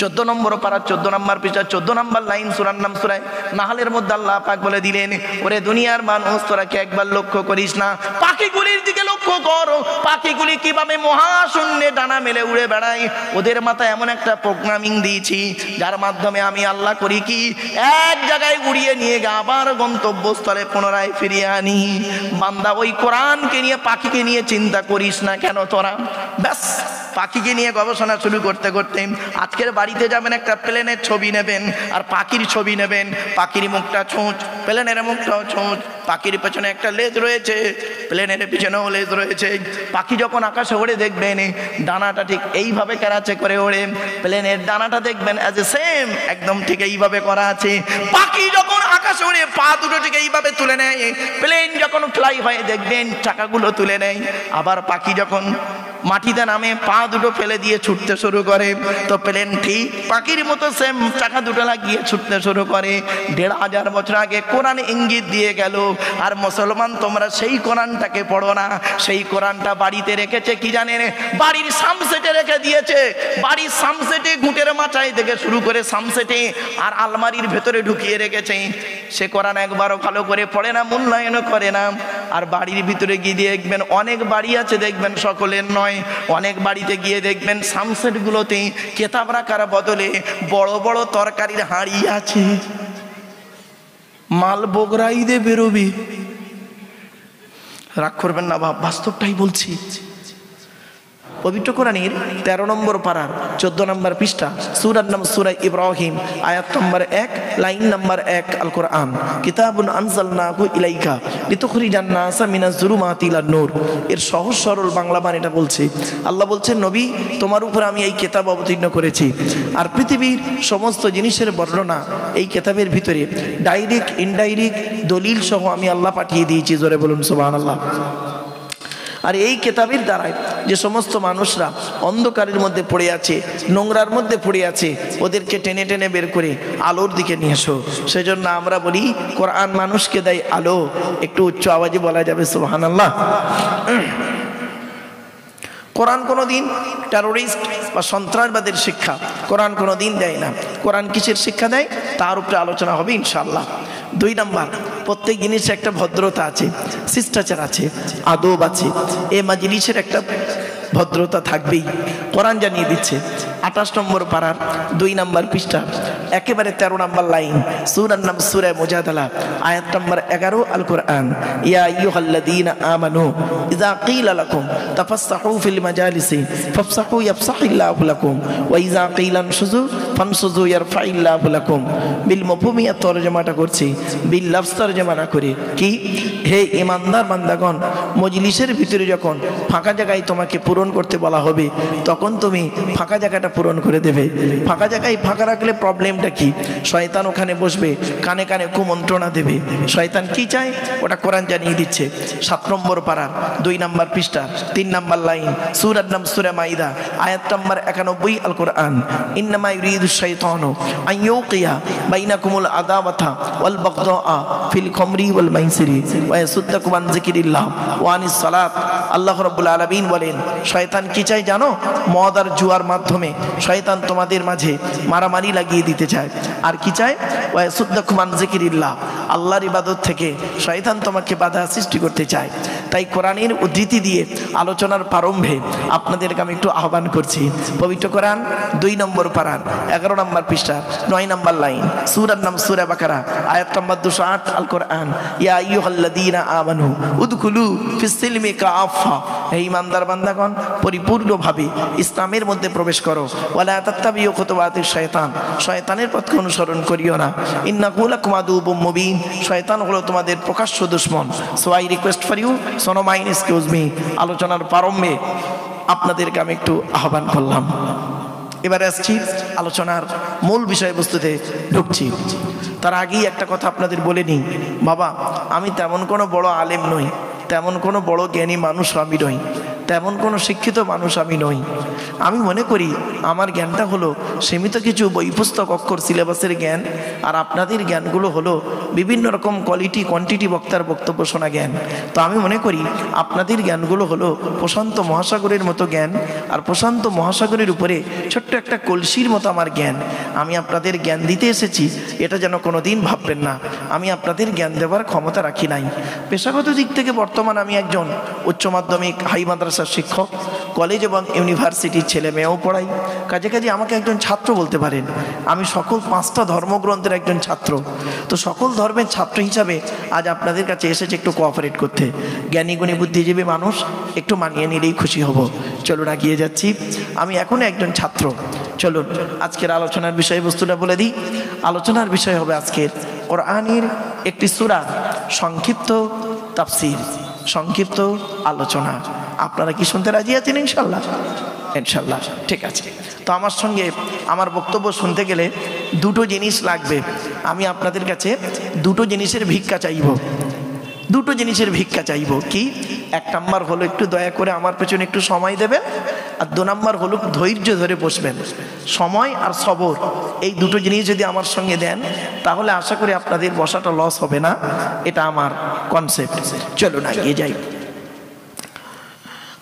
14 নম্বর পারা 14 নম্বর পৃষ্ঠা 14 নম্বর লাইন, সূরার নাম সূরা নাহলের মধ্যে আল্লাহ পাক বলে দিলেন, ওরে দুনিয়ার মানুষ তোরা কি একবার লক্ষ্য করিস না? পাখিগুলির দিকে লক্ষ্য করো, পাখিগুলি কিভাবে মহাশূন্যে ডানা মেলে উড়ে বেড়ায়। ওদের মাথায় এমন একটা প্রোগ্রামিং দিয়েছি যার মাধ্যমে আমি আল্লাহ করি কি, এক জায়গায় উড়িয়ে নিয়ে গিয়ে আবার গন্তব্যস্থলে পুনরায় ফিরিয়ে আনি। বান্দা ওই কোরআনকে নিয়ে পাখিকে নিয়ে চিন্তা করিস না কেন তোরা? ব্যাস, পাখিকে নিয়ে গবেষণা শুরু করতে করতে আজকের বাড়িতে যাবেন, একটা প্লেনের ছবি নেবেন আর পাখির ছবি নেবেন। পাখির মুখটা ছোঁচ, প্লেনের মুখটাও ছোঁচ, পাখির পেছনে একটা লেজ রয়েছে, প্লেনের পিছনেও লেজ রয়েছে। পাখি যখন আকাশে ওড়ে দেখবেন ডানাটা ঠিক এইভাবে কেরাচে করে ওড়ে, প্লেনের ডানাটা দেখবেন অ্যাজ এ সেম একদম ঠিক এইভাবে করা আছে। পাখি যখন আকাশে ওড়ে পা দুটো ঠিক এইভাবে তুলে নেয়, প্লেন যখন ফ্লাই হয় দেখবেন চাকাগুলো তুলে নেয়। আবার পাখি যখন মাটিতে নামে পা দুটো ফেলে দিয়ে ছুটতে শুরু করে, তো প্লেন ঠিক পাখির মতো সেম চাকা দুটো লাগিয়ে ছুটতে শুরু করে। 1500 বছর আগে কোরআন ইঙ্গিত দিয়ে গেল। আর মুসলমান তোমরা সেই কোরআনটাকে পড়ো না, সেই কোরআনটা বাড়িতে রেখেছে কি জানেন? বাড়ির সামসেটে রেখে দিয়েছে। বাড়ির সামসেটে ঘুঁটের মাচায় থেকে শুরু করে সামসেটে আর আলমারির ভেতরে ঢুকিয়ে রেখেছে। সে কোরআন একবারও ভালো করে পড়ে না, মূল্যায়নও করে না। আর বাড়ির ভিতরে গিয়ে দেখবেন অনেক বাড়ি আছে, দেখবেন সকলের নয়, অনেক বাড়িতে গিয়ে দেখবেন সামসেটগুলোতে কেতাব রাখার বদলে বড় বড় তরকারির হাঁড়ি আছে। মাল বগরাই দিয়ে বেরোবে, রাগ করবেন না, বাস্তবটাই বলছি। পবিত্র কোরআনের 13 নম্বর পারার 14 নম্বর পৃষ্ঠা, সূরার নাম সূরা ইব্রাহিম, আয়াত নম্বর 1, লাইন নম্বর 1। আল কোরআন কিতাবুন আনজালনাহু ইলাইকা লিতুখরিজান নাসা মিনাজ যুলুমাতি ইলান নূর। এর সহজ সরল বাংলা বাণীটা বলছে, আল্লাহ বলছেন, নবী তোমার উপর আমি এই কিতাব অবতীর্ণ করেছি, আর পৃথিবীর সমস্ত জিনিসের বর্ণনা এই কিতাবের ভিতরে ডাইরেক্ট ইনডাইরেক্ট দলিল সহ আমি আল্লাহ পাঠিয়ে দিয়েছি। জোরে বলুন সুবহানাল্লাহ। আর এই কিতাবের দ্বারাই যে সমস্ত মানুষরা অন্ধকারের মধ্যে পড়ে আছে, নোংরার মধ্যে পড়ে আছে, ওদেরকে টেনে টেনে বের করে আলোর দিকে নিয়ে এসো। সেজন্য আমরা বলি কোরআন মানুষকে দেয় আলো। একটু উচ্চ আওয়াজে বলা যাবে সুবহানাল্লাহ। কোরআন কোনো দিন টেরোরিস্ট বা সন্ত্রাসবাদের শিক্ষা কোরআন কোনো দিন দেয় না। কোরআন কিসের শিক্ষা দেয় তার উপরে আলোচনা হবে ইনশাআল্লাহ। 2 নম্বর, প্রত্যেক জিনিসের একটা ভদ্রতা আছে, শিষ্টাচার আছে, আদব আছে। এই মাজলিসের একটা ভদ্রতা থাকবেই, কোরআন জানিয়ে দিচ্ছে। 28 নম্বর পারার 2 নম্বর পৃষ্ঠা একেবারে 13 নম্বর লাইন, সূরার নাম সূরা মুজাদালা, আয়াত নম্বর 11 আল কোরআন। ইয়া আইয়ুহাল্লাযীনা আমানু ইযা ক্বিলা লাকুম তাফাসসাহু ফিল মাজালিসি ফাফসাহু ইয়াফসাহিল্লাহু লাকুম ওয়া ইযা ক্বিলা আনশুযু ফানশুযু ইয়ারফাইল্লাহু লাকুম। বিল মফহুমিয়া তরজমাটা করছি, বিল লফজ তরজমা না করে। কি, হে ঈমানদার বান্দাগণ, মজলিসের ভিতরে যখন ফাঁকা জায়গায় তোমাকে পূরণ করতে বলা হবে তখন তুমি ফাঁকা জায়গাটা পূরণ করে দেবে। ফাঁকা জায়গায় ফাঁকা রাখলে প্রবলেমটা কি? শয়তান ওখানে বসবে, কানে কানে কুমন্ত্রণা দেবে। শয়তান কি চায় ওটা কোরআন জানিয়ে দিচ্ছে। 7 নম্বর পারার 2 নম্বর পৃষ্ঠা 3 নম্বর লাইন, সূরার নাম সূরা মাইদা, আয়াত নম্বর 91 আল কোরআন। ইন্নামা ইউরিদুশ শাইতানু আন ইউকিয়া বাইনাকুমুল আদাওয়াতা ওয়াল বাগদাআ ফিল খামরি ওয়াল মাইসিরি ওয়া ইয়াসুদ্দাকুম আন যিকরিল্লাহ ওয়া আনিস সালাত। আল্লাহ রাব্বুল আলামিন বলেন, শয়তান কি চায় জানো? মদ আর জুয়ার মাধ্যমে শয়তান তোমাদের মাঝে মারামারি লাগিয়ে দিতে চায়। আর কি চায়? ওয়া ইয়াসুদ্দাকুম আন যিকরিল্লাহ, আল্লাহর ইবাদত থেকে শয়তান তোমাকে বাধা সৃষ্টি করতে চায়। তাই কোরআনের উদ্ধৃতি দিয়ে আলোচনার প্রারম্ভে আপনাদেরকে আমি একটু আহ্বান করছি। পবিত্র কোরআন 2 নম্বর পারার 11 নম্বর পৃষ্ঠা 9 নম্বর লাইন, সূরার নাম সূরা বাকারা, আয়াত নম্বর 208 আল কোরআন। ইয়া আইয়ুহাল্লাযীনা আমানু উদখুলু ফিস সিলমি কাফা, হে ঈমানদার বান্দাগণ, পরিপূর্ণভাবে ইসলামের মধ্যে প্রবেশ করো। ওয়ালা তাত্তাবিউ খুতুওয়াতিশ শায়তান, শয়তানের পথকে অনুসরণ করিও না। ইন্নাহু লাকুম আদুউম মুবিন, শয়তান হলো তোমাদের প্রকাশ্য দুশমন। So I request for you, so no mind excuse me. আলোচনার প্রারম্ভে আপনাদেরকে আমি একটু আহ্বান করলাম। এবারে আসছি আলোচনার মূল বিষয়বস্তুতে ঢুকছি। তার আগেই একটা কথা আপনাদের বলে নিই, বাবা, আমি তেমন কোনো বড় আলেম নই, তেমন কোনো বড় জ্ঞানী মানুষ আমি নই, তেমন কোনো শিক্ষিত মানুষ আমি নই। আমি মনে করি আমার জ্ঞানটা হলো সীমিত কিছু বই পুস্তক অক্ষর সিলেবাসের জ্ঞান, আর আপনাদের জ্ঞানগুলো হলো বিভিন্ন রকম কোয়ালিটি কোয়ান্টিটি বক্তার বক্তব্য শোনা জ্ঞান। তো আমি মনে করি আপনাদের জ্ঞানগুলো হলো প্রশান্ত মহাসাগরের মতো জ্ঞান, আর প্রশান্ত মহাসাগরের উপরে ছোট্ট একটা কলসির মতো আমার জ্ঞান। আমি আপনাদের জ্ঞান দিতে এসেছি, এটা যেন কোনো দিন ভাববেন না আমি আপনাদের জ্ঞান দেওয়ার ক্ষমতা রাখি নাই। পেশাগত দিক থেকে বর্তমান আমি একজন উচ্চ মাধ্যমিক হাই মাদ্রাসার শিক্ষক, কলেজ এবং ইউনিভার্সিটির ছেলে মেয়েও পড়াই। কাজে কাজে আমাকে একজন ছাত্র বলতে পারেন। আমি সকল 5টা ধর্মগ্রন্থের একজন ছাত্র। তো সকল ধর্মের ছাত্র হিসাবে আজ আপনাদের কাছে এসেছে একটু কোঅপারেট করতে। জ্ঞানী গুণী বুদ্ধিজীবী মানুষ, একটু মানিয়ে নিলেই খুশি হব। চলুন এগিয়ে যাচ্ছি। আমি এখনও একজন ছাত্র। চলুন আজকের আলোচনার বিষয়বস্তুটা বলে দিই। আলোচনার বিষয় হবে আজকের কোরআনের একটি সূরার সংক্ষিপ্ত তাফসীর, সংক্ষিপ্ত আলোচনা। আপনারা কি শুনতে রাজি আছেন? ইনশাল্লাহ, ইনশাল্লাহ, ঠিক আছে। তো আমার সঙ্গে আমার বক্তব্য শুনতে গেলে 2টো জিনিস লাগবে। আমি আপনাদের কাছে 2টো জিনিসের ভিক্ষা চাইব, 2টো জিনিসের ভিক্ষা চাইব। কি? 1 নাম্বার হলো একটু দয়া করে আমার পেছনে একটু সময় দেবেন, আর 2 নাম্বার হলো ধৈর্য ধরে বসবেন। সময় আর সবর, এই 2টো জিনিস যদি আমার সঙ্গে দেন তাহলে আশা করি আপনাদের বসাটা লস হবে না। এটা আমার কনসেপ্ট। চলুন এগিয়ে যাই।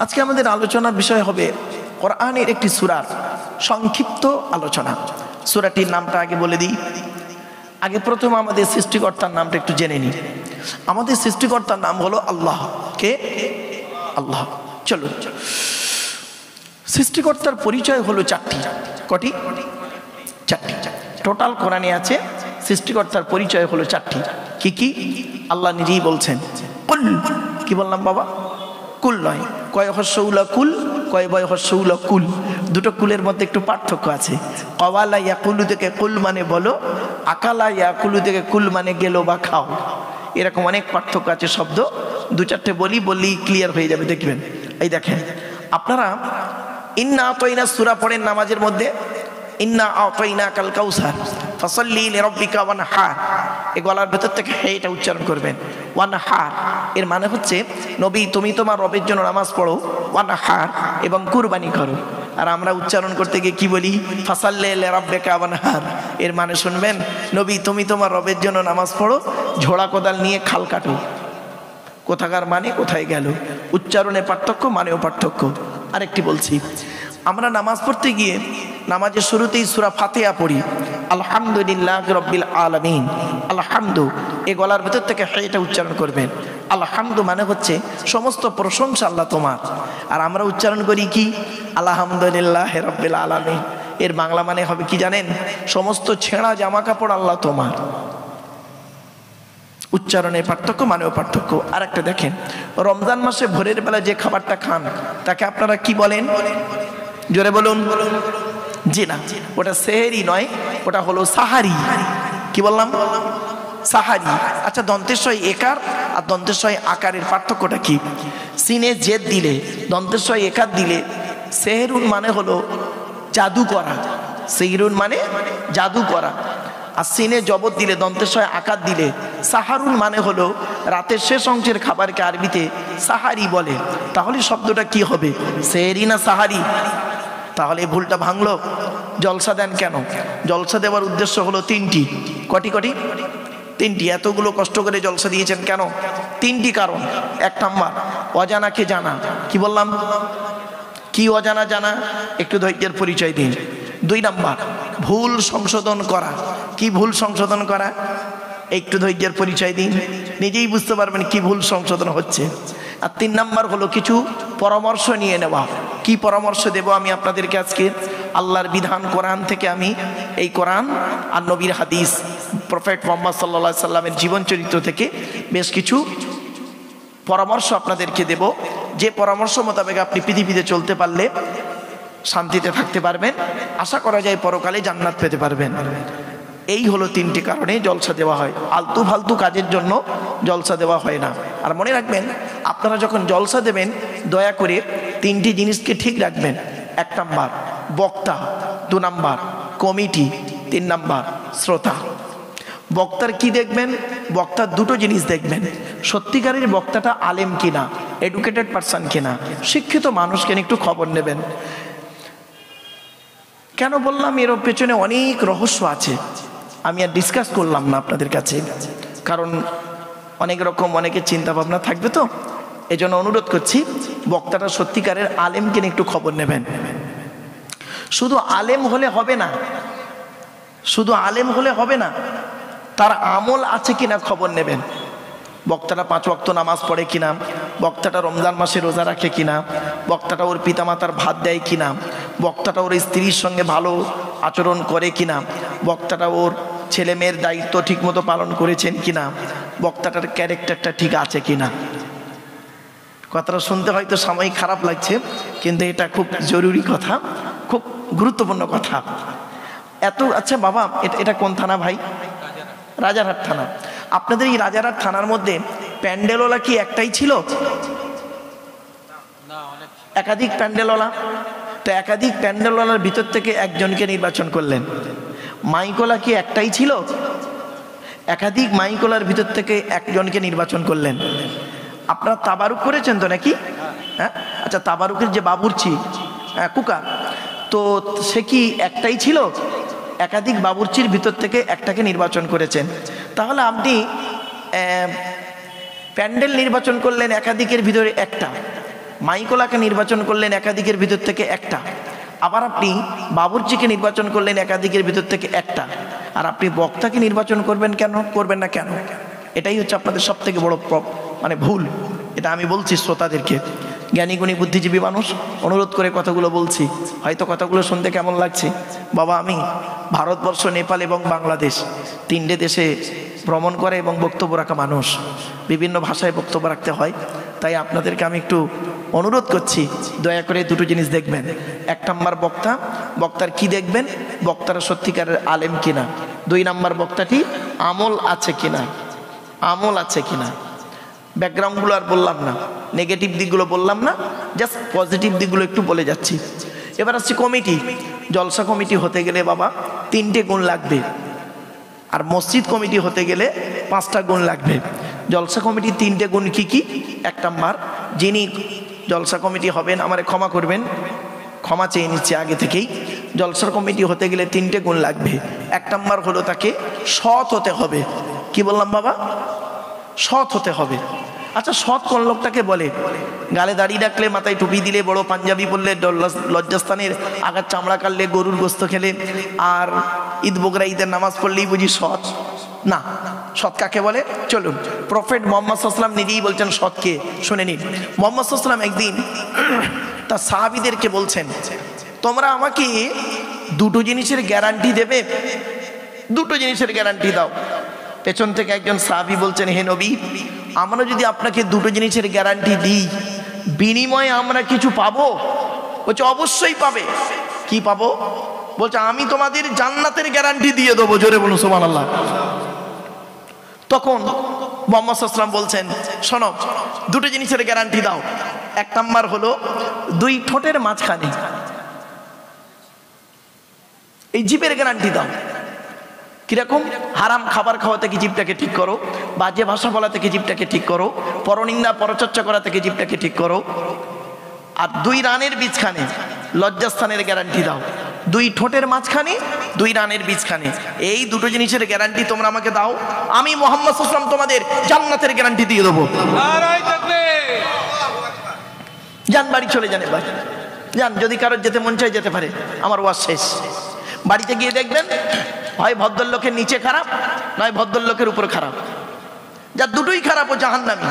আজকে আমাদের আলোচনার বিষয় হবে কোরআনের একটি সূরার সংক্ষিপ্ত আলোচনা। সূরাটির নামটা আগে বলে দিই। আগে প্রথমে আমাদের সৃষ্টিকর্তার নামটা একটু জেনে নিই। আমাদের সৃষ্টিকর্তার নাম হলো আল্লাহ। কে? আল্লাহ। চলুন, সৃষ্টিকর্তার পরিচয় হলো 4টি। কটি? 4টি। টোটাল কোরআনে আছে সৃষ্টিকর্তার পরিচয় হলো 4টি। কি কি? আল্লাহ নিজেই বলছেন কুল। কি বললাম বাবা? কুল নয়। কয় হর্ষউলা কুল, কয় বয় হর্ষউলা কুল। 2টো কুলের মধ্যে একটু পার্থক্য আছে। কওয়ালা ইয়াকুলু থেকে কুল মানে বলো, আকালা ইয়াকুলু থেকে কুল মানে গেলো বা খাও। এরকম অনেক পার্থক্য আছে শব্দ। 2-4টে বললেই ক্লিয়ার হয়ে যাবে, দেখবেন। এই দেখেন, আপনারা ইন্না আতাইনা সূরা পড়েন নামাজের মধ্যে, ইন্না আতাইনা কাল কাউসার ফাসাল্লি লিরাব্বিকা ওয়ানহার। এই গলার ভেতর থেকে এটা উচ্চারণ করবেন, ওয়ানহার। এর মানে হচ্ছে নবী তুমি তোমার রবের জন্য নামাজ পড়ো, ওয়ানহার, এবং কুরবানি করো। আর আমরা উচ্চারণ করতে গিয়ে কি বলি? ফাসাল্লি লিরাব্বিকা ওয়ানহার। এর মানে শুনবেন, নবী তুমি তোমার রবের জন্য নামাজ পড়ো, ঝোড়া কোদাল নিয়ে খাল কাটো। কোথাকার মানে কোথায় গেল? উচ্চারণে পার্থক্য, মানেও পার্থক্য। আরেকটি বলছি, আমরা নামাজ পড়তে গিয়ে নামাজের শুরুতেই সূরা ফাতিহা পড়ি, আলহামদুলিল্লাহ রব্বিল আলামিন। আলহামদু, এই গলার ভেতর থেকে এটা উচ্চারণ করবেন। আলহামদু মানে হচ্ছে সমস্ত প্রশংসা আল্লাহ তোমার। আর আমরা উচ্চারণ করি কি, আলহামদুলিল্লাহ রব্বিল আলামিন। এর বাংলা মানে হবে কি জানেন, সমস্ত ছেঁড়া জামা কাপড় আল্লাহ তোমার। উচ্চারণের পার্থক্য, মানেও পার্থক্য। আর একটা দেখেন, রমজান মাসে ভোরের বেলা যে খাবারটা খান তাকে আপনারা কি বলেন? জোরে বলুন। জি না, ওটা সেহেরি নয়, ওটা হলো সাহারি। কি বললাম? সাহারি। আচ্ছা, দন্তেশ্বয় একার আর দন্তেশ্বয় আকারের পার্থক্যটা কি? সিনে জেদ দিলে, দন্তেশ্বয় একার দিলে সেহেরুন মানে হলো জাদু করা, সেহিরুন মানে জাদু করা। আর সিনে জবর দিলে, দন্তেশ্বয় আকার দিলে সাহারুন মানে হলো রাতের শেষ অংশের খাবারকে আরবিতে সাহারি বলে। তাহলে শব্দটা কি হবে, সেহেরি না সাহারি? তাহলে ভুলটা ভাঙলো। জলসা দেন কেন? জলসা দেওয়ার উদ্দেশ্য হলো তিনটি। কটি? তিনটি। এতগুলো কষ্ট করে জলসা দিয়েছেন কেন? তিনটি কারণ। এক নাম্বার, অজানাকে জানা। কি বললাম? কি অজানা জানা? একটু ধৈর্যের পরিচয় দিন। দুই নাম্বার, ভুল সংশোধন করা। কি ভুল সংশোধন করা? একটু ধৈর্যের পরিচয় দিন, নিজেই বুঝতে পারবেন কি ভুল সংশোধন হচ্ছে। আর তিন নাম্বার হলো কিছু পরামর্শ নিয়ে নেওয়া। কি পরামর্শ দেব আমি আপনাদেরকে আজকে? আল্লাহর বিধান কোরআন থেকে আমি এই কোরআন আর নবীর হাদিস, প্রফেট মুহাম্মদ সাল্লাল্লাহু আলাইহি সাল্লামের জীবন চরিত্র থেকে বেশ কিছু পরামর্শ আপনাদেরকে দেব, যে পরামর্শ মোতাবেক আপনি পৃথিবীতে চলতে পারলে শান্তিতে থাকতে পারবেন, আশা করা যায় পরকালে জান্নাত পেতে পারবেন। এই হলো তিনটি কারণে জলসা দেওয়া হয়। আলতু ফালতু কাজের জন্য জলসা দেওয়া হয় না। আর মনে রাখবেন, আপনারা যখন জলসা দেবেন দয়া করে তিনটি জিনিসকে ঠিক রাখবেন। এক নাম্বার বক্তা, দু নাম্বার কমিটি, তিন নাম্বার শ্রোতা। বক্তার কি দেখবেন? বক্তার দুটো জিনিস দেখবেন, সত্যিকারের বক্তাটা আলেম কিনা, এডুকেটেড পারসন কিনা, শিক্ষিত মানুষ কিনা, একটু খবর নেবেন। কেন বললাম? এর পেছনে অনেক রহস্য আছে, আমি আর ডিসকাস করলাম না আপনাদের কাছে, কারণ অনেক রকম অনেকের চিন্তা ভাবনা থাকবে, তো এই জন্য অনুরোধ করছি বক্তাটা সত্যিকারের আলেম কিনা একটু খবর নেবেন। শুধু আলেম হলে হবে না, শুধু আলেম হলে হবে না, তার আমল আছে কিনা খবর নেবেন। বক্তাটা 5 ওয়াক্ত নামাজ পড়ে কিনা, বক্তাটা রমজান মাসে রোজা রাখে কিনা, বক্তাটা ওর পিতামাতার ভাত দেয় কিনা, বক্তাটা ওর স্ত্রীর সঙ্গে ভালো আচরণ করে কিনা, বক্তাটা ওর ছেলে মেয়ের দায়িত্ব ঠিকমতো পালন করেছেন কিনা, বক্তাটার ক্যারেক্টারটা ঠিক আছে কিনা। কথাটা শুনতে হয়তো সাময়িক খারাপ লাগছে, কিন্তু এটা খুব জরুরি কথা, খুব গুরুত্বপূর্ণ কথা। আচ্ছা বাবা, এটা কোন থানা ভাই? রাজারহাট থানা। আপনাদের এই রাজারহাট থানার মধ্যে প্যান্ডেলওয়ালা কি একটাই ছিল? একাধিক প্যান্ডেলওয়ালা? তো একাধিক প্যান্ডেলওয়ালার ভিতর থেকে একজনকে নির্বাচন করলেন। মাইকওয়ালা কি একটাই ছিল? একাধিক মাইকওয়ালার ভিতর থেকে একজনকে নির্বাচন করলেন। আপনারা তাবারুক করেছেন তো নাকি? হ্যাঁ, আচ্ছা, তাবারুকের যে বাবুর্চি, কুকা, তো সে কি একটাই ছিল? একাধিক বাবুর্চির ভিতর থেকে একটাকে নির্বাচন করেছেন। তাহলে আপনি প্যান্ডেল নির্বাচন করলেন একাধিকের ভিতরে একটা, মাইকোলাকে নির্বাচন করলেন একাধিকের ভিতর থেকে একটা, আবার আপনি বাবুর্চিকে নির্বাচন করলেন একাধিকের ভিতর থেকে একটা, আর আপনি বক্তাকে নির্বাচন করবেন না কেন? এটাই হচ্ছে আপনাদের সব থেকে বড় ভুল। এটা আমি বলছি শ্রোতাদেরকে, জ্ঞানীগুণী বুদ্ধিজীবী মানুষ, অনুরোধ করে কথাগুলো বলছি। হয়তো কথাগুলো শুনতে কেমন লাগছে, বাবা আমি ভারতবর্ষ, নেপাল এবং বাংলাদেশ 3টে দেশে ভ্রমণ করে এবং বক্তব্য রাখা মানুষ, বিভিন্ন ভাষায় বক্তব্য রাখতে হয়। তাই আপনাদেরকে আমি একটু অনুরোধ করছি, দয়া করে দুটো জিনিস দেখবেন। এক নাম্বার বক্তার কি দেখবেন? বক্তারা সত্যিকারের আলেম কিনা। 2 নাম্বার বক্তাটি আমল আছে কিনা, আমল আছে কিনা। ব্যাকগ্রাউন্ডগুলো আর বললাম না, নেগেটিভ দিকগুলো বললাম না, জাস্ট পজিটিভ দিকগুলো একটু বলে যাচ্ছি। এবার আসছি কমিটি। জলসা কমিটি হতে গেলে বাবা 3টে গুণ লাগবে, আর মসজিদ কমিটি হতে গেলে 5টা গুণ লাগবে। জলসা কমিটির 3টে গুণ কি কি? এক নাম্বার, যিনি জলসা কমিটি হবেন, আমারে ক্ষমা করবেন, ক্ষমা চেয়ে নিচ্ছে আগে থেকেই। জলসার কমিটি হতে গেলে 3টে গুণ লাগবে। এক নাম্বার হলো তাকে সৎ হতে হবে। কি বললাম বাবা? সৎ হতে হবে। আচ্ছা, সৎ কোন লোকটাকে বলে? গালে দাড়ি রাখলে, মাথায় টুপি দিলে, বড় পাঞ্জাবি পরলে, লজ্জাস্থানের আগার চামড়া কাটলে, গরুর গোস্ত খেলে, আর ঈদ বকরা ঈদের নামাজ পড়লেই বুঝি সৎ? না। সৎ কাকে বলে? চলুন, প্রফেট মোহাম্মদ সাল্লাল্লাহু আলাইহি ওয়াসাল্লাম নিজেই বলছেন সৎকে। শুনে নিন, মোহাম্মদ সাল্লাল্লাহু আলাইহি ওয়াসাল্লাম একদিন তার সাহাবীদেরকে বলছেন, তোমরা আমাকে দুটো জিনিসের গ্যারান্টি দেবে, দুটো জিনিসের গ্যারান্টি দাও। পেছন থেকে একজন সাহাবী বলছেন, হে নবী, আমরা যদি আপনাকে দুটো জিনিসের গ্যারান্টি দিই, বিনিময়ে আমরা কিছু পাবো? বলছে অবশ্যই পাবে। কি পাবো? বলছে আমি তোমাদের জান্নাতের গ্যারান্টি দিয়ে দেবো। জোরে বলুন সুবহানাল্লাহ। তখন মুহাম্মদ সাল্লাল্লাহু আলাইহি ওয়াসাল্লাম বলছেন, শোনো, দুটো জিনিসের গ্যারান্টি দাও। এক নাম্বার হলো দুই ঠোঁটের মাঝখানে এই জিভের গ্যারান্টি দাও। কিরকম? হারাম খাবার খাওয়া থেকে জিভটাকে ঠিক করো, বাজে ভাষা বলা থেকে জিভটাকে ঠিক করো, পরনিন্দা পরচর্চা করা থেকে জিভটাকে ঠিক করো। আর দুই রানের বীজখানে লজ্জাস্থানের গ্যারান্টি দাও। দুই ঠোঁটের মাঝখানে, দুই রানের বীজখানে, এই দুটো জিনিসের গ্যারান্টি তোমরা আমাকে দাও, আমি মুহাম্মদ সাল্লাল্লাহু আলাইহি ওয়াসাল্লাম তোমাদের জান্নাতের গ্যারান্টি দিয়ে দেবো। যান, বাড়ি চলে যান, এবার যান। যদি কারোর যেতে মন চায় যেতে পারে, আমার ওয়াজ শেষ। বাড়িতে গিয়ে দেখবেন হয় ভদ্রলোকের নিচে খারাপ, নয় ভদ্রলোকের উপর খারাপ। যার দুটোই খারাপ ও জাহান্নামী।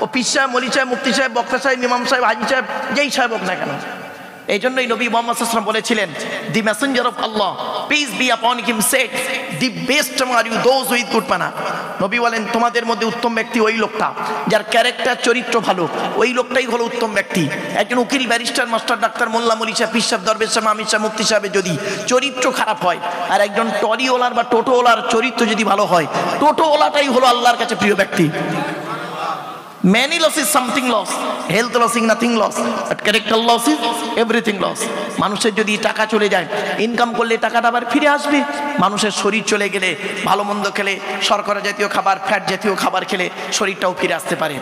ও পীর সাহেব, মলি সাহেব, মুফতি সাহেব, বক্তা সাহেব, ইমাম সাহেব, হাজি সাহেব, যেই সাহেব হোক না কেন। এই জন্যই নবী মুহাম্মদ সাল্লাল্লাহু আলাইহি ওয়াসাল্লাম বলেছিলেন, the messenger of Allah, peace be upon him, said, the best are you those with good manner. নবী বলেন, তোমাদের মধ্যে উত্তম ব্যক্তি ওই লোকটা যার ক্যারেক্টার, চরিত্র ভালো, ওই লোকটাই হলো উত্তম ব্যক্তি। একজন উকিল, ব্যারিস্টার, মাস্টার, ডাক্তার, মোল্লা, মলি সাহেব, পীর সাহেব, দরবেশ সাহেব, আমির সাহেব, মুফতি সাহেবের যদি চরিত্র খারাপ হয়, আর একজন টরিওয়ালার বা টোটোওয়ালার চরিত্র যদি ভালো হয়, টোটোওয়ালাটাই হলো আল্লাহর কাছে প্রিয় ব্যক্তি। Many loss is something loss, health loss is nothing loss, but character loss is everything loss. মানুষের যদি টাকা চলে যায়, ইনকাম করলে টাকাটা আবার ফিরে আসবে। মানুষের শরীর চলে গেলে, ভালো মন্দ খেলে, শর্করা জাতীয় খাবার, ফ্যাট জাতীয় খাবার খেলে শরীরটাও ফিরে আসতে পারে।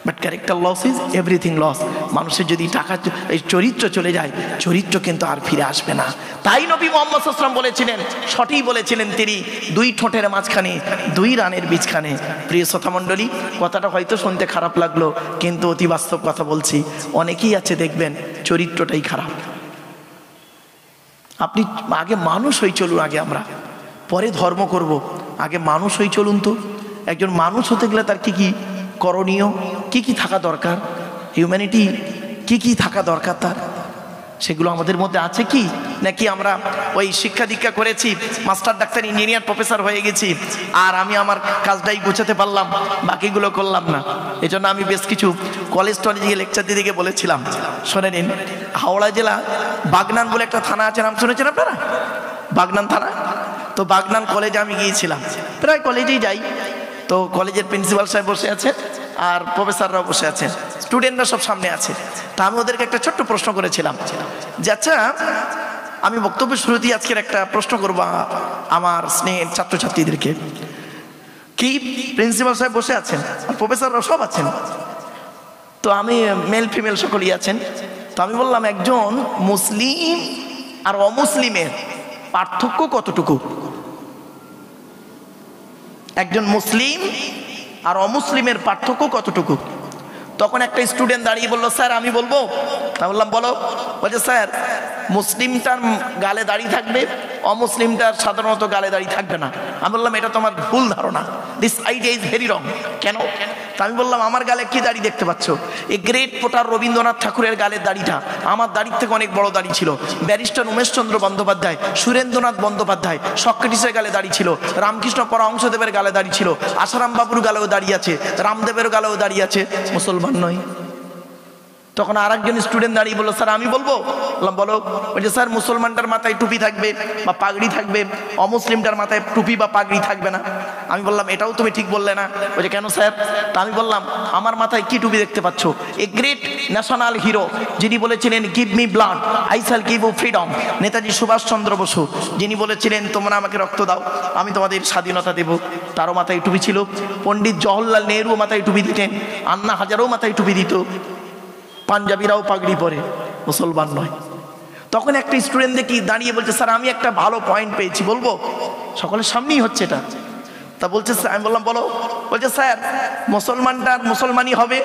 But character loss is everything loss. মানুষের যদি টাকা, এই চরিত্র চলে যায়, চরিত্র কিন্তু আর ফিরে আসবে না। তাই নবী মুহাম্মদ সাল্লাল্লাহু আলাইহি ওয়াসাল্লাম বলেছিলেন, সঠিক বলেছিলেন তিনি, দুই ঠোঁটের মাঝখানে, দুই রানের বীজখানে। প্রিয় শ্রোতা মণ্ডলী, কথাটা হয়তো শুনতে খারাপ লাগলো, কিন্তু অতি বাস্তব কথা বলছি। অনেকেই আছে দেখবেন চরিত্রটাই খারাপ। আপনি আগে মানুষ হয়ে চলুন, আগে আমরা পরে ধর্ম করব। আগে মানুষ হয়ে চলুন তো। একজন মানুষ হতে গেলে তার কি কি করণীয়, কি কি থাকা দরকার, হিউম্যানিটি কি কি থাকা দরকার তার, সেগুলো আমাদের মধ্যে আছে কি? নাকি আমরা ওই শিক্ষা দীক্ষা করেছি, মাস্টার, ডাক্তার, ইঞ্জিনিয়ার, প্রফেসর হয়ে গেছি, আর আমি আমার কাজটাই গোছাতে পারলাম, বাকিগুলো করলাম না। এই জন্য আমি বেশ কিছু কলেজ টলেজে লেকচার দিতে গিয়ে বলেছিলাম, শোনে নিন, হাওড়া জেলা বাগনান বলে একটা থানা আছে, নাম শুনেছেন আপনারা? বাগনান থানা। তো বাগনান কলেজে আমি গিয়েছিলাম, প্রায় কলেজেই যাই। তো কলেজের প্রিন্সিপাল সাহেব বসে আছেন, আর প্রফেসররাও বসে আছেন, স্টুডেন্টরা সব সামনে আছে। তা আমি ওদেরকে একটা ছোট্ট প্রশ্ন করেছিলাম যে, আচ্ছা, আমি বক্তব্যের শুরুতেই আজকের একটা প্রশ্ন করবো আমার স্নেহের ছাত্রছাত্রীদেরকে। কি প্রিন্সিপাল সাহেব বসে আছেন, আর প্রফেসররাও সব আছেন, তো আমি মেল ফিমেল সকলেই আছেন। তো আমি বললাম, একজন মুসলিম আর অমুসলিমের পার্থক্য কতটুকু? একজন মুসলিম আর অমুসলিমের পার্থক্য কতটুকু? তখন একটা স্টুডেন্ট দাঁড়িয়ে বললো, স্যার আমি বলবো। তা বললাম, বলো। বলছে, স্যার, মুসলিমটার গালে দাড়ি থাকবে, অমুসলিমটার সাধারণত গালে দাড়ি থাকবে না। আমি বললাম, এটা তোমার ভুল ধারণা, this idea is very wrong. কেন? তা আমি বললাম, আমার গালে কি দাড়ি দেখতে পাচ্ছ? এই গ্রেট পোটার রবীন্দ্রনাথ ঠাকুরের গালের দাড়িটা আমার দাড়ির থেকে অনেক বড় দাড়ি ছিল। ব্যারিস্টার উমেশচন্দ্র বন্দ্যোপাধ্যায়, সুরেন্দ্রনাথ বন্দ্যোপাধ্যায়, সক্রেটিসের গালে দাড়ি ছিল, রামকৃষ্ণ পরমহংসদেবের গালে দাড়ি ছিল, আসারাম বাবুর গালেও দাড়ি আছে, রামদেবের গালেও দাড়ি আছে, মুসলমান নয়। তখন আর একজন স্টুডেন্ট দাঁড়িয়ে বললো, স্যার আমি বলবো। বললাম, বলো। বলছে, স্যার, মুসলমানটার মাথায় টুপি থাকবে বা পাগড়ি থাকবে, অমুসলিমটার মাথায় টুপি বা পাগড়ি থাকবে না। আমি বললাম, এটাও তুমি ঠিক বললে না। বলছে, কেন স্যার? তা আমি বললাম, আমার মাথায় কি টুপি দেখতে পাচ্ছ? এ গ্রেট ন্যাশনাল হিরো, যিনি বলেছিলেন, give me blood, I shall give you freedom, Netaji Subhash Chandra Bose, যিনি বলেছিলেন, তোমরা আমাকে রক্ত দাও, আমি তোমাদের স্বাধীনতা দেব, তারও মাথায় টুপি ছিল। পণ্ডিত জওহরলাল নেহরুও মাথায় টুপি দিতেন, আন্না হাজারও মাথায় টুপি দিত, পাঞ্জাবিরাও পাগড়ি পরে, মুসলমান নয়। তখন একটা স্টুডেন্ট দেখি দাঁড়িয়ে বলছে, স্যার আমি একটা ভালো পয়েন্ট পেয়েছি, বলবো? সকলের সামনেই হচ্ছে এটা। তা বলছে, আমি বললাম, বলো। বলছে স্যার মুসলমানটা আর মুসলমানই হবে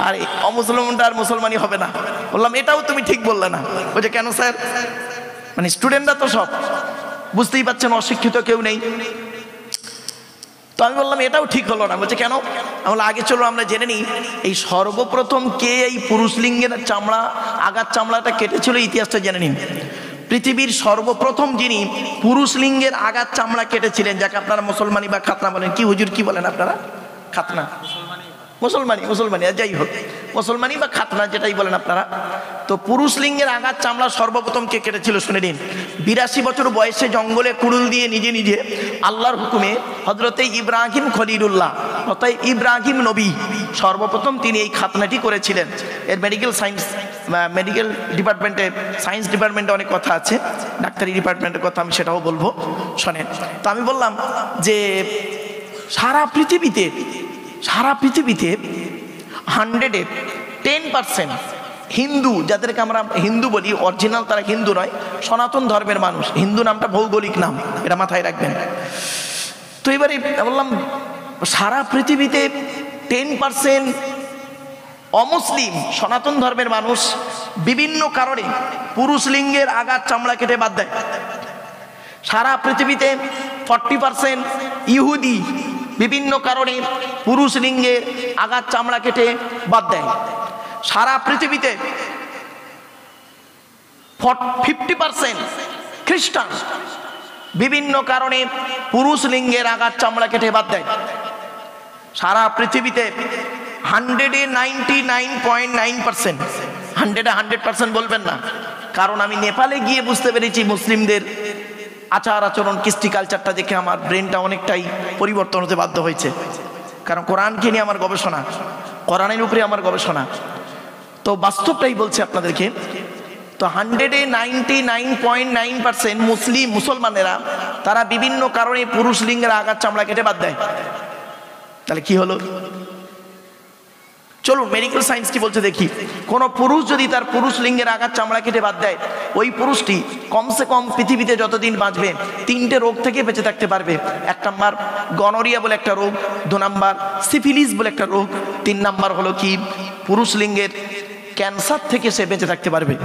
আর অমুসলমানটা আর মুসলমানই হবে না। বললাম এটাও তুমি ঠিক বললে না। বলছে কেন স্যার? মানে স্টুডেন্টরা তো সব বুঝতেই পারছেন, অশিক্ষিত কেউ নেই। তো আমি বললাম এটাও ঠিক হলো না। বলছে কেন? আমরা আগে চলো আমরা জেনে নিই এই সর্বপ্রথম কে এই পুরুষ লিঙ্গের চামড়া আগার চামড়াটা কেটেছিল, ইতিহাসটা জেনে নিন। পৃথিবীর সর্বপ্রথম যিনি পুরুষ লিঙ্গের আগার চামড়া কেটেছিলেন, যাকে আপনারা মুসলমানি বা খাতনা বলেন, কি হুজুর কি বলেন আপনারা? খাতনা, মুসলমানি যাই হোক, মুসলমানি বা খাতনা যেটাই বলেন আপনারা। তো পুরুষ লিঙ্গের আগার চামড়া সর্বপ্রথম কে কেটেছিল শুনে নিন। 82 বছর বয়সে জঙ্গলে কুড়ুল দিয়ে নিজে নিজে আল্লাহর হুকুমে হযরতে ইব্রাহিম খলিলুল্লাহ অর্থাৎ ইব্রাহিম নবী সর্বপ্রথম তিনি এই খাতনাটি করেছিলেন। এর মেডিকেল ডিপার্টমেন্টে, সায়েন্স ডিপার্টমেন্টে অনেক কথা আছে, ডাক্তারি ডিপার্টমেন্টের কথা আমি সেটাও বলবো, শোনেন। তো আমি বললাম যে সারা পৃথিবীতে 100-এ 10% হিন্দু, যাদেরকে আমরা হিন্দু বলি, অরিজিনাল তারা হিন্দু নয়, সনাতন ধর্মের মানুষ। হিন্দু নামটা ভৌগোলিক নাম, এটা মাথায় রাখবেন। তো এবারে বললাম সারা পৃথিবীতে 10% অমুসলিম সনাতন ধর্মের মানুষ বিভিন্ন কারণে পুরুষ লিঙ্গের আগার চামড়া কেটে বাদ দেয়। সারা পৃথিবীতে 40% ইহুদি বিভিন্ন কারণে পুরুষ লিঙ্গের আগার চামড়া কেটে বাদ দেয়। সারা পৃথিবীতে 50% খ্রিস্টান বিভিন্ন কারণে পুরুষ লিঙ্গের আগার চামড়া কেটে বাদ দেয়। সারা পৃথিবীতে 100-এ 99.9%, 100-এ 100% বলবেন না, কারণ আমি নেপালে গিয়ে বুঝতে পেরেছি মুসলিমদের আচার আচরণ, কৃষ্টি কালচারটা দেখে আমার ব্রেনটা অনেকটাই পরিবর্তন হতে বাধ্য হয়েছে। কারণ কোরআনকে নিয়ে আমার গবেষণা, কোরআনের উপরে আমার গবেষণা, তো বাস্তবটাই বলছে আপনাদেরকে। তো 100-এ 99.9% মুসলমানেরা তারা বিভিন্ন কারণে পুরুষ লিঙ্গের আগার চামড়া কেটে বাদ দেয়। তাহলে কি হলো? চলুন মেডিকেল সায়েন্স কি বলছে দেখি। কোন পুরুষ যদি তার পুরুষ লিঙ্গের আগার চামড়া কেটে বাদ দেয়, ওই পুরুষটি কমসে কম পৃথিবীতে যতদিন বাঁচবে 3টে রোগ থেকে বেঁচে থাকতে পারবে। 1 নাম্বার গনোরিয়া বলে একটা রোগ, 2 নাম্বার সিফিলিস বলে একটা রোগ, 3 নাম্বার হলো কি পুরুষ লিঙ্গের ক্যান্সার থেকে সে বেঁচে থাকতে পারবে।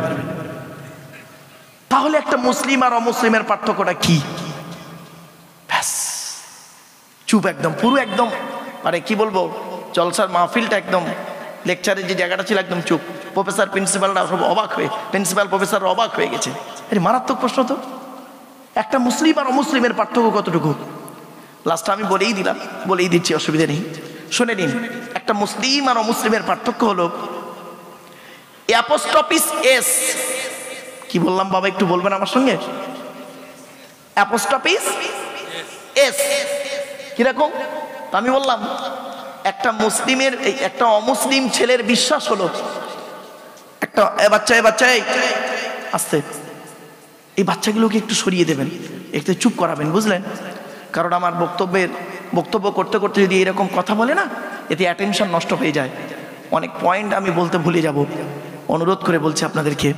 তাহলে একটা মুসলিম আর অমুসলিমের পার্থক্যটা কি? ব্যাস চুপ একদম, পুরো একদম, মানে কি বলবো, জলসার মাহফিলটা একদম, লেকচারের যে জায়গাটা ছিল একদম চুপ। প্রফেসর প্রিন্সিপালরা সব অবাক হয়ে, প্রিন্সিপাল প্রফেসররা অবাক হয়ে গেছে। আরে মারাত্মক প্রশ্ন তো, একটা মুসলিম আর অমুসলিমের পার্থক্য কতটুকু? লাস্টটা আমি বলেই দিচ্ছি, অসুবিধা নেই, শুনে নিন। একটা মুসলিম আর অমুসলিমের পার্থক্য হলো অ্যাপোস্ট্রোফিস এস। কি বললাম বাবা, একটু বলবেন আমার সঙ্গে? অ্যাপোস্ট্রোফিস এস কিরকম? আমি বললাম একটা মুসলিমের, একটা অমুসলিম ছেলের বিশ্বাস হলো একটা বাচ্চা আস্তে, এই বাচ্চাগুলোকে একটু সরিয়ে দেবেন, একটু চুপ করাবেন, বুঝলেন? কারণ আমার বক্তব্য করতে করতে যদি এরকম কথা বলে না, এতে অ্যাটেনশন নষ্ট হয়ে যায়, অনেক পয়েন্ট আমি বলতে ভুলে যাব। অনুরোধ করে বলছি আপনাদেরকে,